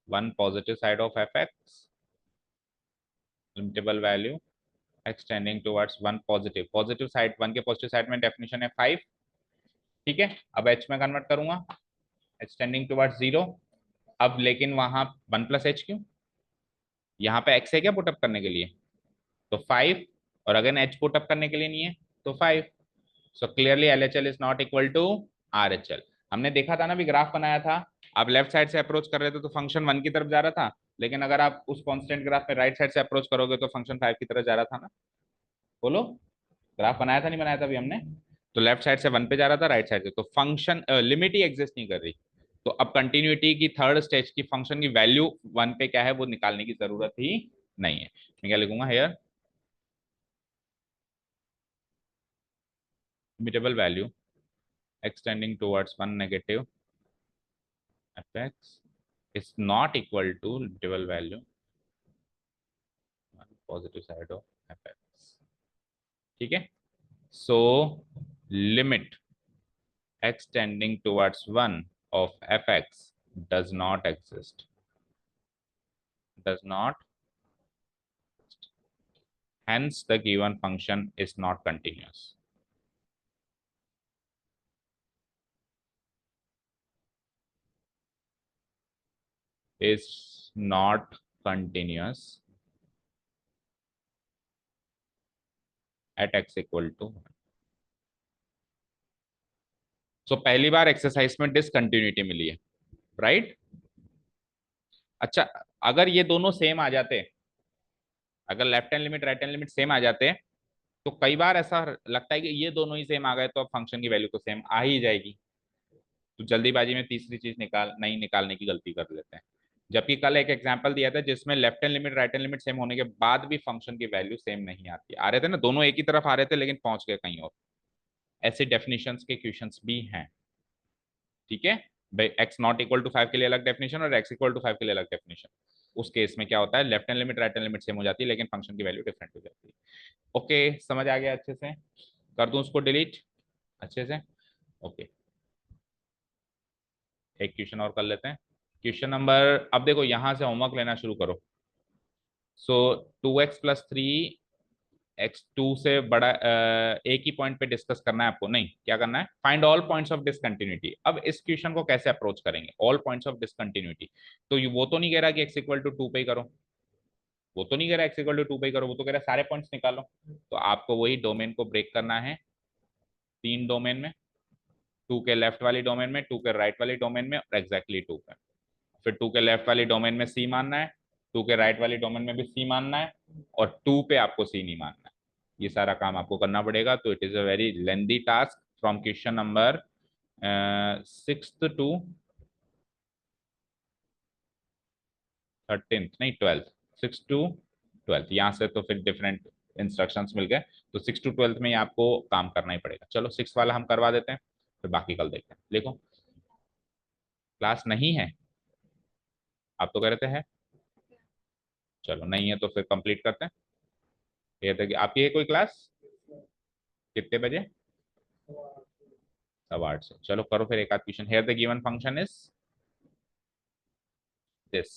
1 positive side of f x, limitable value x tending towards 1 positive, positive side, 1 के पॉजिटिव साइड में डेफिनेशन है 5, ठीक है। अब h में कन्वर्ट करूंगा, h टेंडिंग टुवर्ड्स जीरो। अब लेकिन वहां 1 प्लस एच क्यों, यहाँ पे x है क्या पुटअप करने के लिए, तो 5, और अगर एच पुटअप करने के लिए नहीं है तो 5। So clearly LHL is not equal to RHL। हमने देखा था ना, भी ग्राफ बनाया था, आप लेफ्ट साइड से अप्रोच कर रहे थे तो फंक्शन 1 की तरफ जा रहा था, लेकिन अगर आप उस कांस्टेंट ग्राफ में राइट साइड से अप्रोच करोगे तो फंक्शन 5 की तरफ जा रहा था ना, बोलो, ग्राफ बनाया था नहीं बनाया था अभी हमने, तो लेफ्ट साइड से 1 पे जा रहा था, राइट साइड से, तो फंक्शन लिमिट ही एग्जिस्ट नहीं कर रही। तो अब कंटिन्यूटी की थर्ड स्टेज की फंक्शन की वैल्यू 1 पे क्या है वो निकालने की जरूरत ही नहीं है। मैं क्या लिखूंगा here, limitable value x tending towards 1 negative fx is not equal to literal value 1 positive side of fx, ठीक है। So limit x tending towards 1 of fx does not exist, does not, hence the given function is not continuous, is not continuous at x equal to 1। सो पहली बार exercise में discontinuity मिली है, right. अच्छा, अगर ये दोनों same आ जाते, अगर left hand limit right hand limit same आ जाते, तो कई बार ऐसा लगता है कि ये दोनों ही सेम आ गए तो अब फंक्शन की वैल्यू तो सेम आ ही जाएगी, तो जल्दीबाजी में तीसरी चीज नहीं निकालने की गलती कर लेते हैं। जबकि कल एक एग्जांपल दिया था जिसमें left hand limit right hand limit same होने के बाद भी फंक्शन की वैल्यू सेम नहीं आती, आ रहे थे ना, दोनों एक ही तरफ आ रहे थे लेकिन पहुंच गए कहीं और। ऐसे डेफिनेशंस के क्वेश्चंस भी हैं, ठीक है। भाई एक्स नॉट इक्वल टू 5 के लिए अलग डेफिनेशन और एक्स इक्वल टू 5 के लिए अलग डेफिनेशन। उस केस में क्या होता है, left hand limit right hand limit same हो जाती है लेकिन फंक्शन की वैल्यू डिफरेंट हो जाती है। ओके, समझ आ गया अच्छे से, कर दूं उसको डिलीट अच्छे से, ओके। एक क्वेश्चन और कर लेते हैं, क्वेश्चन नंबर, अब देखो यहां से होमवर्क लेना शुरू करो। सो 2x+3 x2 से बड़ा एक ही पॉइंट पे डिस्कस करना है आपको, नहीं क्या करना है, find all points of discontinuity. अब इस क्वेश्चन को कैसे अप्रोच करेंगे, ऑल पॉइंट्स ऑफ डिसकंटिन्यूटी, तो वो तो नहीं कह रहा कि x इक्वल टू 2 पे ही करो, वो तो नहीं कह रहा x इक्वल टू 2 पे ही करो, वो तो कह रहा है सारे पॉइंट्स निकालो। तो आपको वही डोमेन को ब्रेक करना है 3 डोमेन में, 2 के लेफ्ट वाली डोमेन में, 2 के राइट वाली डोमेन में, और एग्जैक्टली 2 पे। फिर 2 के लेफ्ट वाली डोमेन में सी मानना है, 2 के राइट वाली डोमेन में भी सी मानना है, और 2 पे आपको सी नहीं मानना है। ये सारा काम आपको करना पड़ेगा, तो it is a very lengthy task from question number 6 to 13, नहीं 12, 6 to 12, यहाँ से तो फिर डिफरेंट इंस्ट्रक्शंस मिल गए, तो 6 to 12 में ही आपको काम करना ही पड़ेगा। चलो 6 वाला हम करवा देते हैं, फिर बाकी कल देखते हैं। देखो क्लास नहीं है, आप तो कह रहे थे है, चलो नहीं है तो फिर कंप्लीट करते हैं। ये था कि आपकी है कोई क्लास, कितने बजे, 8:15 से, चलो करो फिर एक आध question. Here the given function is this,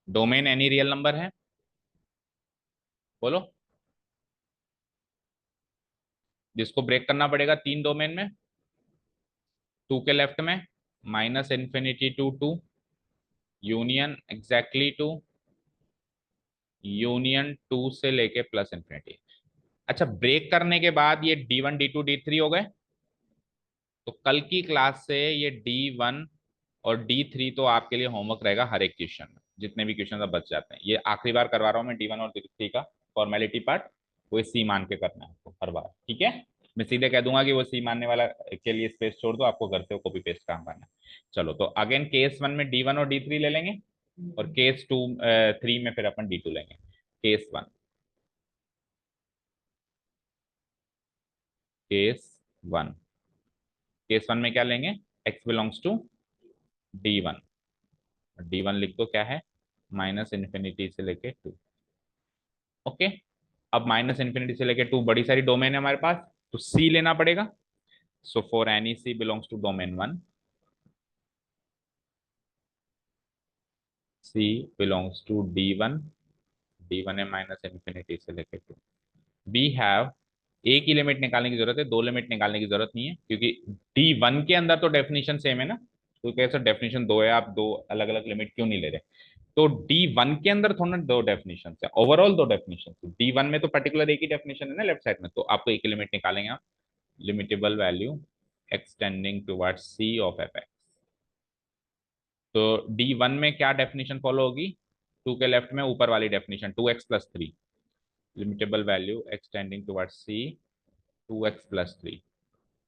domain any real number है, बोलो, जिसको ब्रेक करना पड़ेगा तीन डोमेन में, टू के लेफ्ट में, minus infinity to two, union exactly two, union two से लेके प्लस इन्फिनिटी। अच्छा, ब्रेक करने के बाद ये D1 D2 D3 हो गए। तो कल की क्लास से ये D1 और D3 तो आपके लिए होमवर्क रहेगा, हर एक क्वेश्चन में जितने भी क्वेश्चन अब बच जाते हैं, ये आखिरी बार करवा रहा हूँ मैं D1 और D3 का फॉर्मेलिटी पार्ट। वो सी मान के करना है आपको हर बार, ठीक है। मैं सीधे कह दूंगा कि वो सी मानने वाला के लिए स्पेस छोड़ दो, आपको घर से कॉपी पेस्ट काम करना है। चलो, तो अगेन केस वन में D1 और D3 ले लेंगे, और केस टू थ्री में फिर अपन D2 लेंगे। Case one, case one, case one में क्या लेंगे, x belongs to D1। D1 लिख दो क्या है, माइनस इन्फिनिटी से लेके टू। ओके, अब माइनस इन्फिनिटी से लेके टू बड़ी सारी डोमेन है हमारे पास, तो सी लेना पड़ेगा। So for any c belongs to domain one, c belongs to D1, D1 है माइनस इन्फिनिटी से लेके टू। वी हैव, एक ही लिमिट निकालने की जरूरत है, दो लिमिट निकालने की जरूरत नहीं है, क्योंकि D1 के अंदर तो डेफिनेशन सेम है ना। तो कैसे डेफिनेशन दो है, आप दो अलग अलग लिमिट क्यों नहीं ले रहे। तो D1 के अंदर थोड़ा दो डेफिनेशन है, ओवरऑल दो डेफिनेशन है। D1 में तो पर्टिकुलर एक ही डेफिनेशन है ना लेफ्ट साइड में, तो आपको एक ही लिमिट निकालेंगे आप, limitable value x tending towards c of f x. तो D1 में क्या डेफिनेशन फॉलो होगी, टू के लेफ्ट में ऊपर वाली definition, 2x+3, limitable value x tending towards c, 2x+3,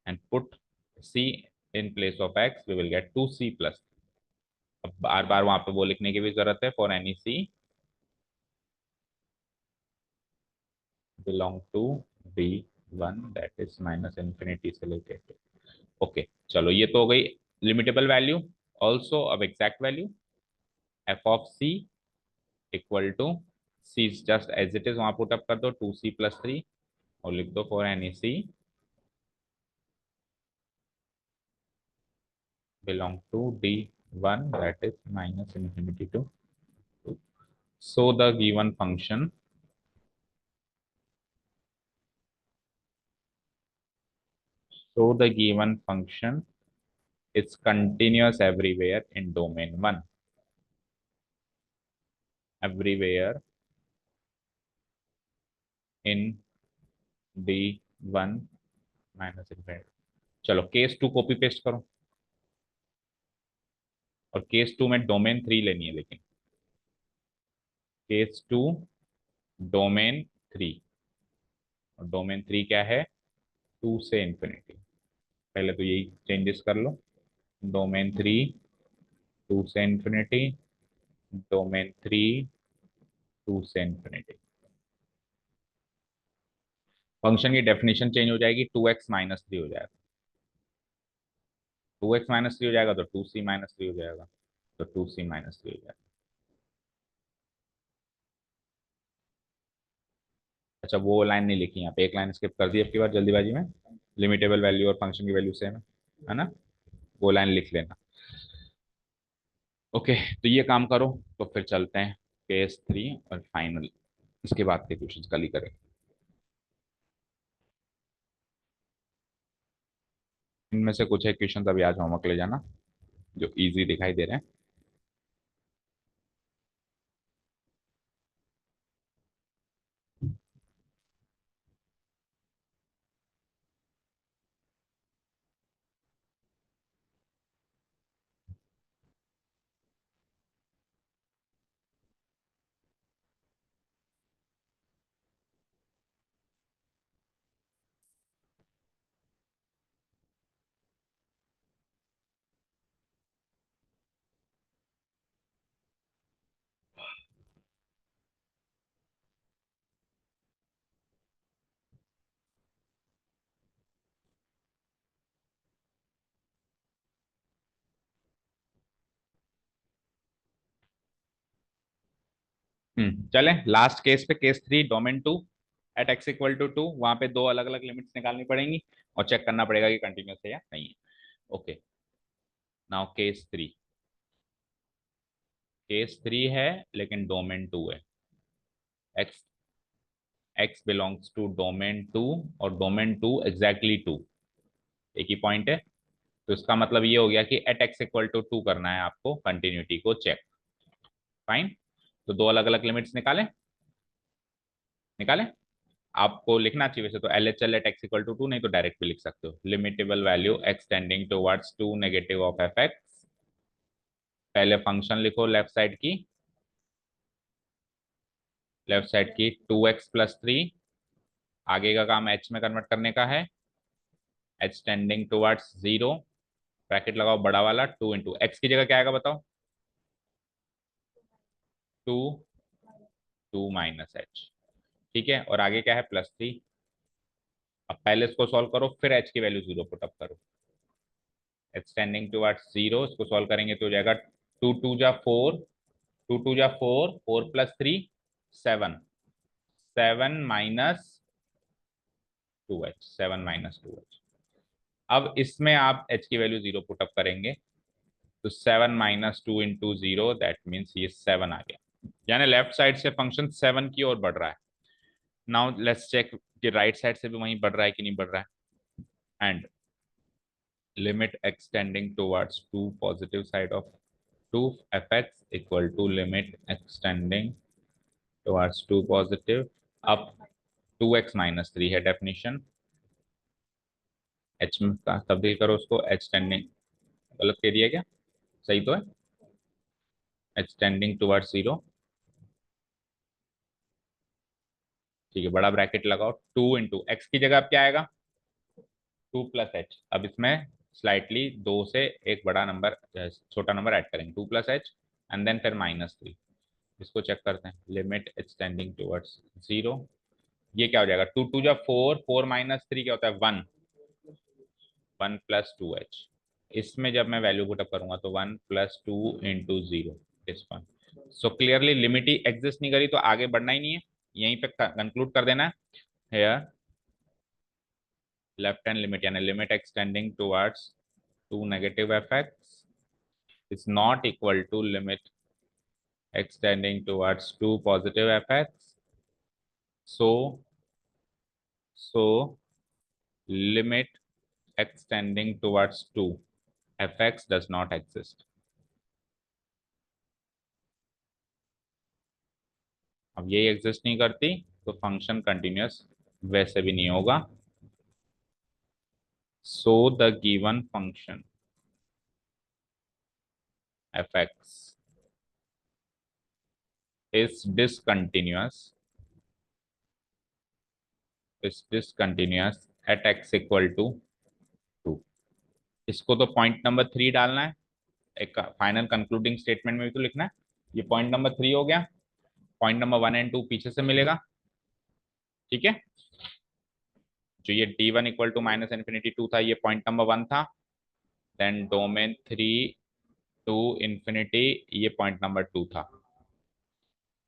and put c in place of x, we will get 2c+। अब बार बार वहां पे वो लिखने की भी जरूरत है, for any c belong to D1 that is minus infinity से लेके टू। ओके, चलो ये तो हो गई लिमिटेबल वैल्यू। ऑल्सो अब exact value, f of c equal to, c just as it is वहां पुट अप कर दो, 2c+3, और लिख दो for any c belong to D1 that is minus infinity to two. So the given function, so the given function is continuous everywhere in domain 1, everywhere in D1 minus infinity. चलो case to copy paste करो, और case to में domain three लेनी है, लेकिन case to domain three, और domain three क्या है, टू से इन्फिनिटी। पहले तो यही चेंजेस कर लो, डोमेन थ्री टू से इन्फिनिटी, डोमेन थ्री टू से इन्फिनिटी। फंक्शन की डेफिनेशन चेंज हो जाएगी, 2x-3 हो जाएगा, 2x-3 हो जाएगा तो 2c-3 हो जाएगा, तो 2c-3 हो जाएगा। अच्छा, वो लाइन नहीं लिखी यहाँ पे, एक लाइन स्किप कर दी अब की बार जल्दीबाजी में, लिमिटेबल वैल्यू और फंक्शन की वैल्यू सेम है ना, वो लाइन लिख लेना। ओके, तो ये काम करो, तो फिर चलते हैं केस थ्री और फाइनल, इसके बाद के क्वेश्चन कल ही करेंगे। इनमें से कुछ एक क्वेश्चन अभी आज होमवर्क ले जाना, जो इजी दिखाई दे रहे हैं। चलें लास्ट केस पे, case three domain two at x equal to two, वहां पे दो अलग अलग लिमिट्स निकालनी पड़ेंगी, और चेक करना पड़ेगा कि कंटिन्यूस है या नहीं है। Okay, now case three, case 3 है लेकिन डोमेन 2 है। X x belongs to domain 2 और डोमेन 2 एग्जैक्टली 2, एक ही पॉइंट है। तो इसका मतलब ये हो गया कि एट एक्स इक्वल टू 2 करना है आपको कंटिन्यूटी को चेक। फाइन। तो दो अलग अलग लिमिट्स निकालें। निकालें। आपको लिखना चाहिए वैसे तो L H L at x equal to 2, नहीं तो डायरेक्ट भी लिख सकते हो। Limitable value x tending towards 2 negative of f x. पहले फंक्शन लिखो लेफ्ट साइड की 2x+3। आगे का काम h में कन्वर्ट करने का है। h टेंडिंग टुवर्ड्स 0, ब्रैकेट लगाओ बड़ा वाला, 2 इंटू एक्स की जगह क्या आएगा बताओ? 2, 2 माइनस एच। ठीक है, और आगे क्या है? +3। अब पहले इसको सॉल्व करो, फिर h की वैल्यू 0 पुट अप करो। h टेंडिंग टुवर्ड्स 0, इसको सॉल्व करेंगे तो हो जाएगा 2 2 जा 4, 2 2 जा 4, 4+3 7, 7 माइनस 2h, 7 माइनस 2h। अब इसमें आप h की वैल्यू 0 पुट अप करेंगे तो 7 माइनस 2 इंटू 0, दैट मीन्स ये 7 आ गया। यानी लेफ्ट साइड से फंक्शन 7 की ओर बढ़ रहा है। नाउ लेट्स चेक कि राइट साइड से भी वहीं बढ़ रहा है कि नहीं बढ़ रहा है। And limit x tending towards 2 positive side of 2 fx equal to limit x tending towards 2 positive अब 2x माइनस 3 है डेफिनेशन। h में तब्दील करो उसको, h टेंडिंग, गलत कह दिया क्या? सही तो है। h tending towards 0। ठीक है, बड़ा ब्रैकेट लगाओ, 2 इंटू एक्स की जगह अब क्या आएगा? 2+h। अब इसमें स्लाइटली 2 से एक बड़ा नंबर, छोटा नंबर ऐड करेंगे, 2+h एंड देन फिर -3। इसको चेक करते हैं, लिमिट एक्सटेंडिंग टुवर्ड्स 0। ये क्या हो जाएगा? 2 2 जा 4, 4 माइनस 3 क्या होता है? 1, 1+2h। इसमें जब मैं वैल्यू पुटअप करूंगा तो 1+2 इंटू 0 इस वन। सो क्लियरली लिमिट ही एग्जिस्ट नहीं करी तो आगे बढ़ना ही नहीं है, यहीं पे कंक्लूड कर देना है। लेफ्ट हैंड लिमिट यानी limit x tending towards 2 negative fx is not equal to limit extending towards 2 positive fx. So limit extending towards 2 fx does not exist. अब ये एग्जिस्ट नहीं करती तो फंक्शन कंटिन्यूअस वैसे भी नहीं होगा। So the given function fx is discontinuous at x equal to 2। इसको तो पॉइंट नंबर 3 डालना है, एक फाइनल कंक्लूडिंग स्टेटमेंट में भी तो लिखना है। ये पॉइंट नंबर 3 हो गया। पॉइंट नंबर 1 एंड 2 पीछे से मिलेगा। ठीक है, जो ये d1 इक्वल टू -∞2 था, ये पॉइंट नंबर 1 था। देन डोमेन 3 टू इंफिनिटी, ये पॉइंट नंबर 2 था।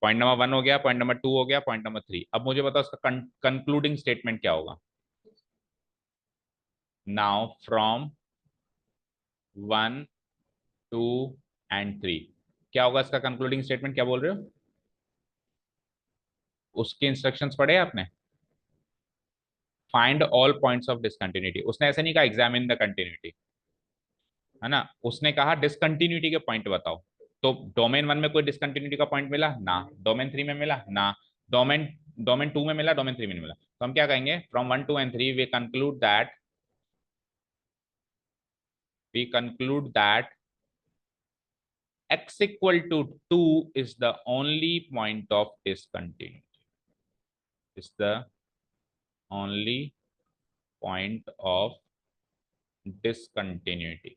पॉइंट नंबर 1 हो गया, पॉइंट नंबर 2 हो गया, पॉइंट नंबर 3। अब मुझे बताओ इसका कंक्लूडिंग स्टेटमेंट क्या होगा? नाउ फ्रॉम 1 2 एंड 3 क्या होगा इसका कंक्लूडिंग स्टेटमेंट? क्या बोल रहे हो? उसके इंस्ट्रक्शंस पढ़े आपने? Find all points of discontinuity. उसने ऐसे नहीं कहा एग्जामिन द कंटिन्यूटी, है ना, उसने कहा डिसकंटिन्यूटी के पॉइंट बताओ। तो डोमेन 1 में कोई डिसकंटिन्यूटी का पॉइंट मिला ना, डोमेन 3 में मिला ना, डोमेन डोमेन 2 में मिला, डोमेन 3 में नहीं मिला। तो हम क्या कहेंगे? From 1 2 and 3 we conclude that x equal to 2 is the only point of discontinuity, is the only point of discontinuity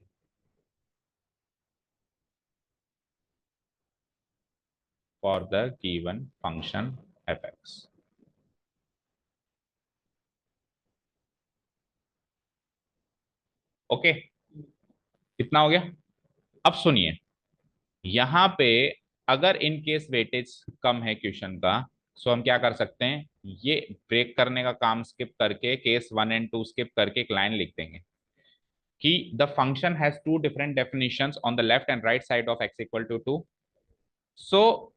for the given function fx। Okay, कितना हो गया? अब सुनिए, यहां पे अगर इन केस वेटेज कम है क्वेश्चन का, सो हम क्या कर सकते हैं? ये ब्रेक करने का काम स्किप करके केस 1 एंड 2 स्किप करके एक लाइन लिख देंगे कि the function has two different definitions on the left and right side of x equal to 2। So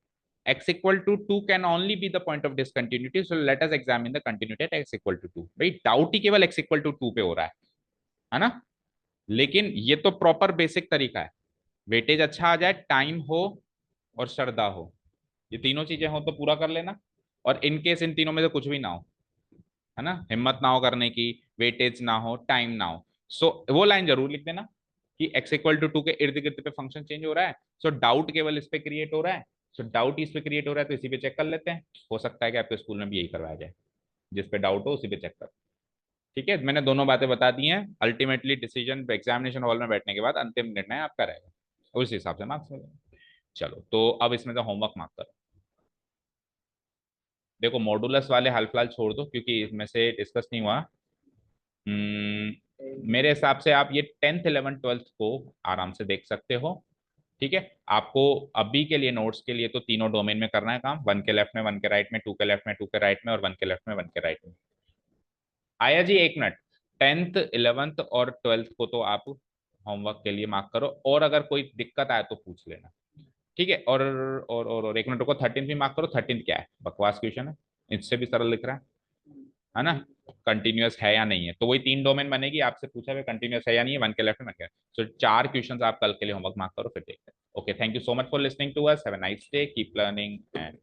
x equal to 2 can only be the point of discontinuity, so let us examine the continuity at x equal to 2. भाई doubt ही केवल x equal to 2 पे हो रहा है ना? लेकिन ये तो प्रॉपर बेसिक तरीका है, वेटेज अच्छा आ जाए, टाइम हो और श्रद्धा हो, ये तीनों चीजें हो तो पूरा कर लेना। और इन केस इन तीनों में से कुछ भी ना हो, है ना, हिम्मत ना हो करने की, वेटेज ना हो, टाइम ना हो, सो वो लाइन जरूर लिख देना कि x इक्वल टू 2 के इर्द गिर्द पे फंक्शन चेंज हो रहा है, सो डाउट केवल इस पे क्रिएट हो रहा है, सो डाउट इस पे क्रिएट हो रहा है तो इसी पे चेक कर लेते हैं। हो सकता है कि आपके स्कूल में भी यही करवाया जाए, जिस पे डाउट हो उसी पे चेक कर। ठीक है, मैंने दोनों बातें बता दी हैं, अल्टीमेटली डिसीजन एग्जामिनेशन हॉल में बैठने के बाद अंतिम निर्णय आपका रहेगा, उस हिसाब से मार्क्स मिलेंगे। चलो, तो अब इसमें से होमवर्क मार्क करो। देखो मॉडुलस वाले हाल फिलहाल छोड़ दो क्योंकि इसमें से डिस्कस नहीं हुआ। मेरे हिसाब से आप ये 10th 11th 12th को आराम से देख सकते हो। ठीक है, आपको अभी के लिए नोट्स के लिए तो तीनों डोमेन में करना है काम, वन के लेफ्ट में, वन के राइट में, टू के लेफ्ट में, टू के राइट में, और वन के लेफ्ट में, वन के राइट में। आया जी, एक मिनट। 10th 11th और 12th को तो आप होमवर्क के लिए मार्क करो, और अगर कोई दिक्कत आए तो पूछ लेना। ठीक है, और एक मिनट रुको, 13th भी मार्क करो। 13th क्या है, बकवास क्वेश्चन है, इससे भी सरल लिख रहा है ना? कंटिन्यूअस है या नहीं है, तो वही तीन डोमेन बनेगी, आपसे पूछा है कंटिन्यूअस है या नहीं है, वन के लेफ्ट में, वन के। सो चार क्वेश्चंस आप कल के लिए होमवर्क मार्क करो, फिर देखते हैं। Okay, thank you so much for listening to us, have a nice day, keep learning and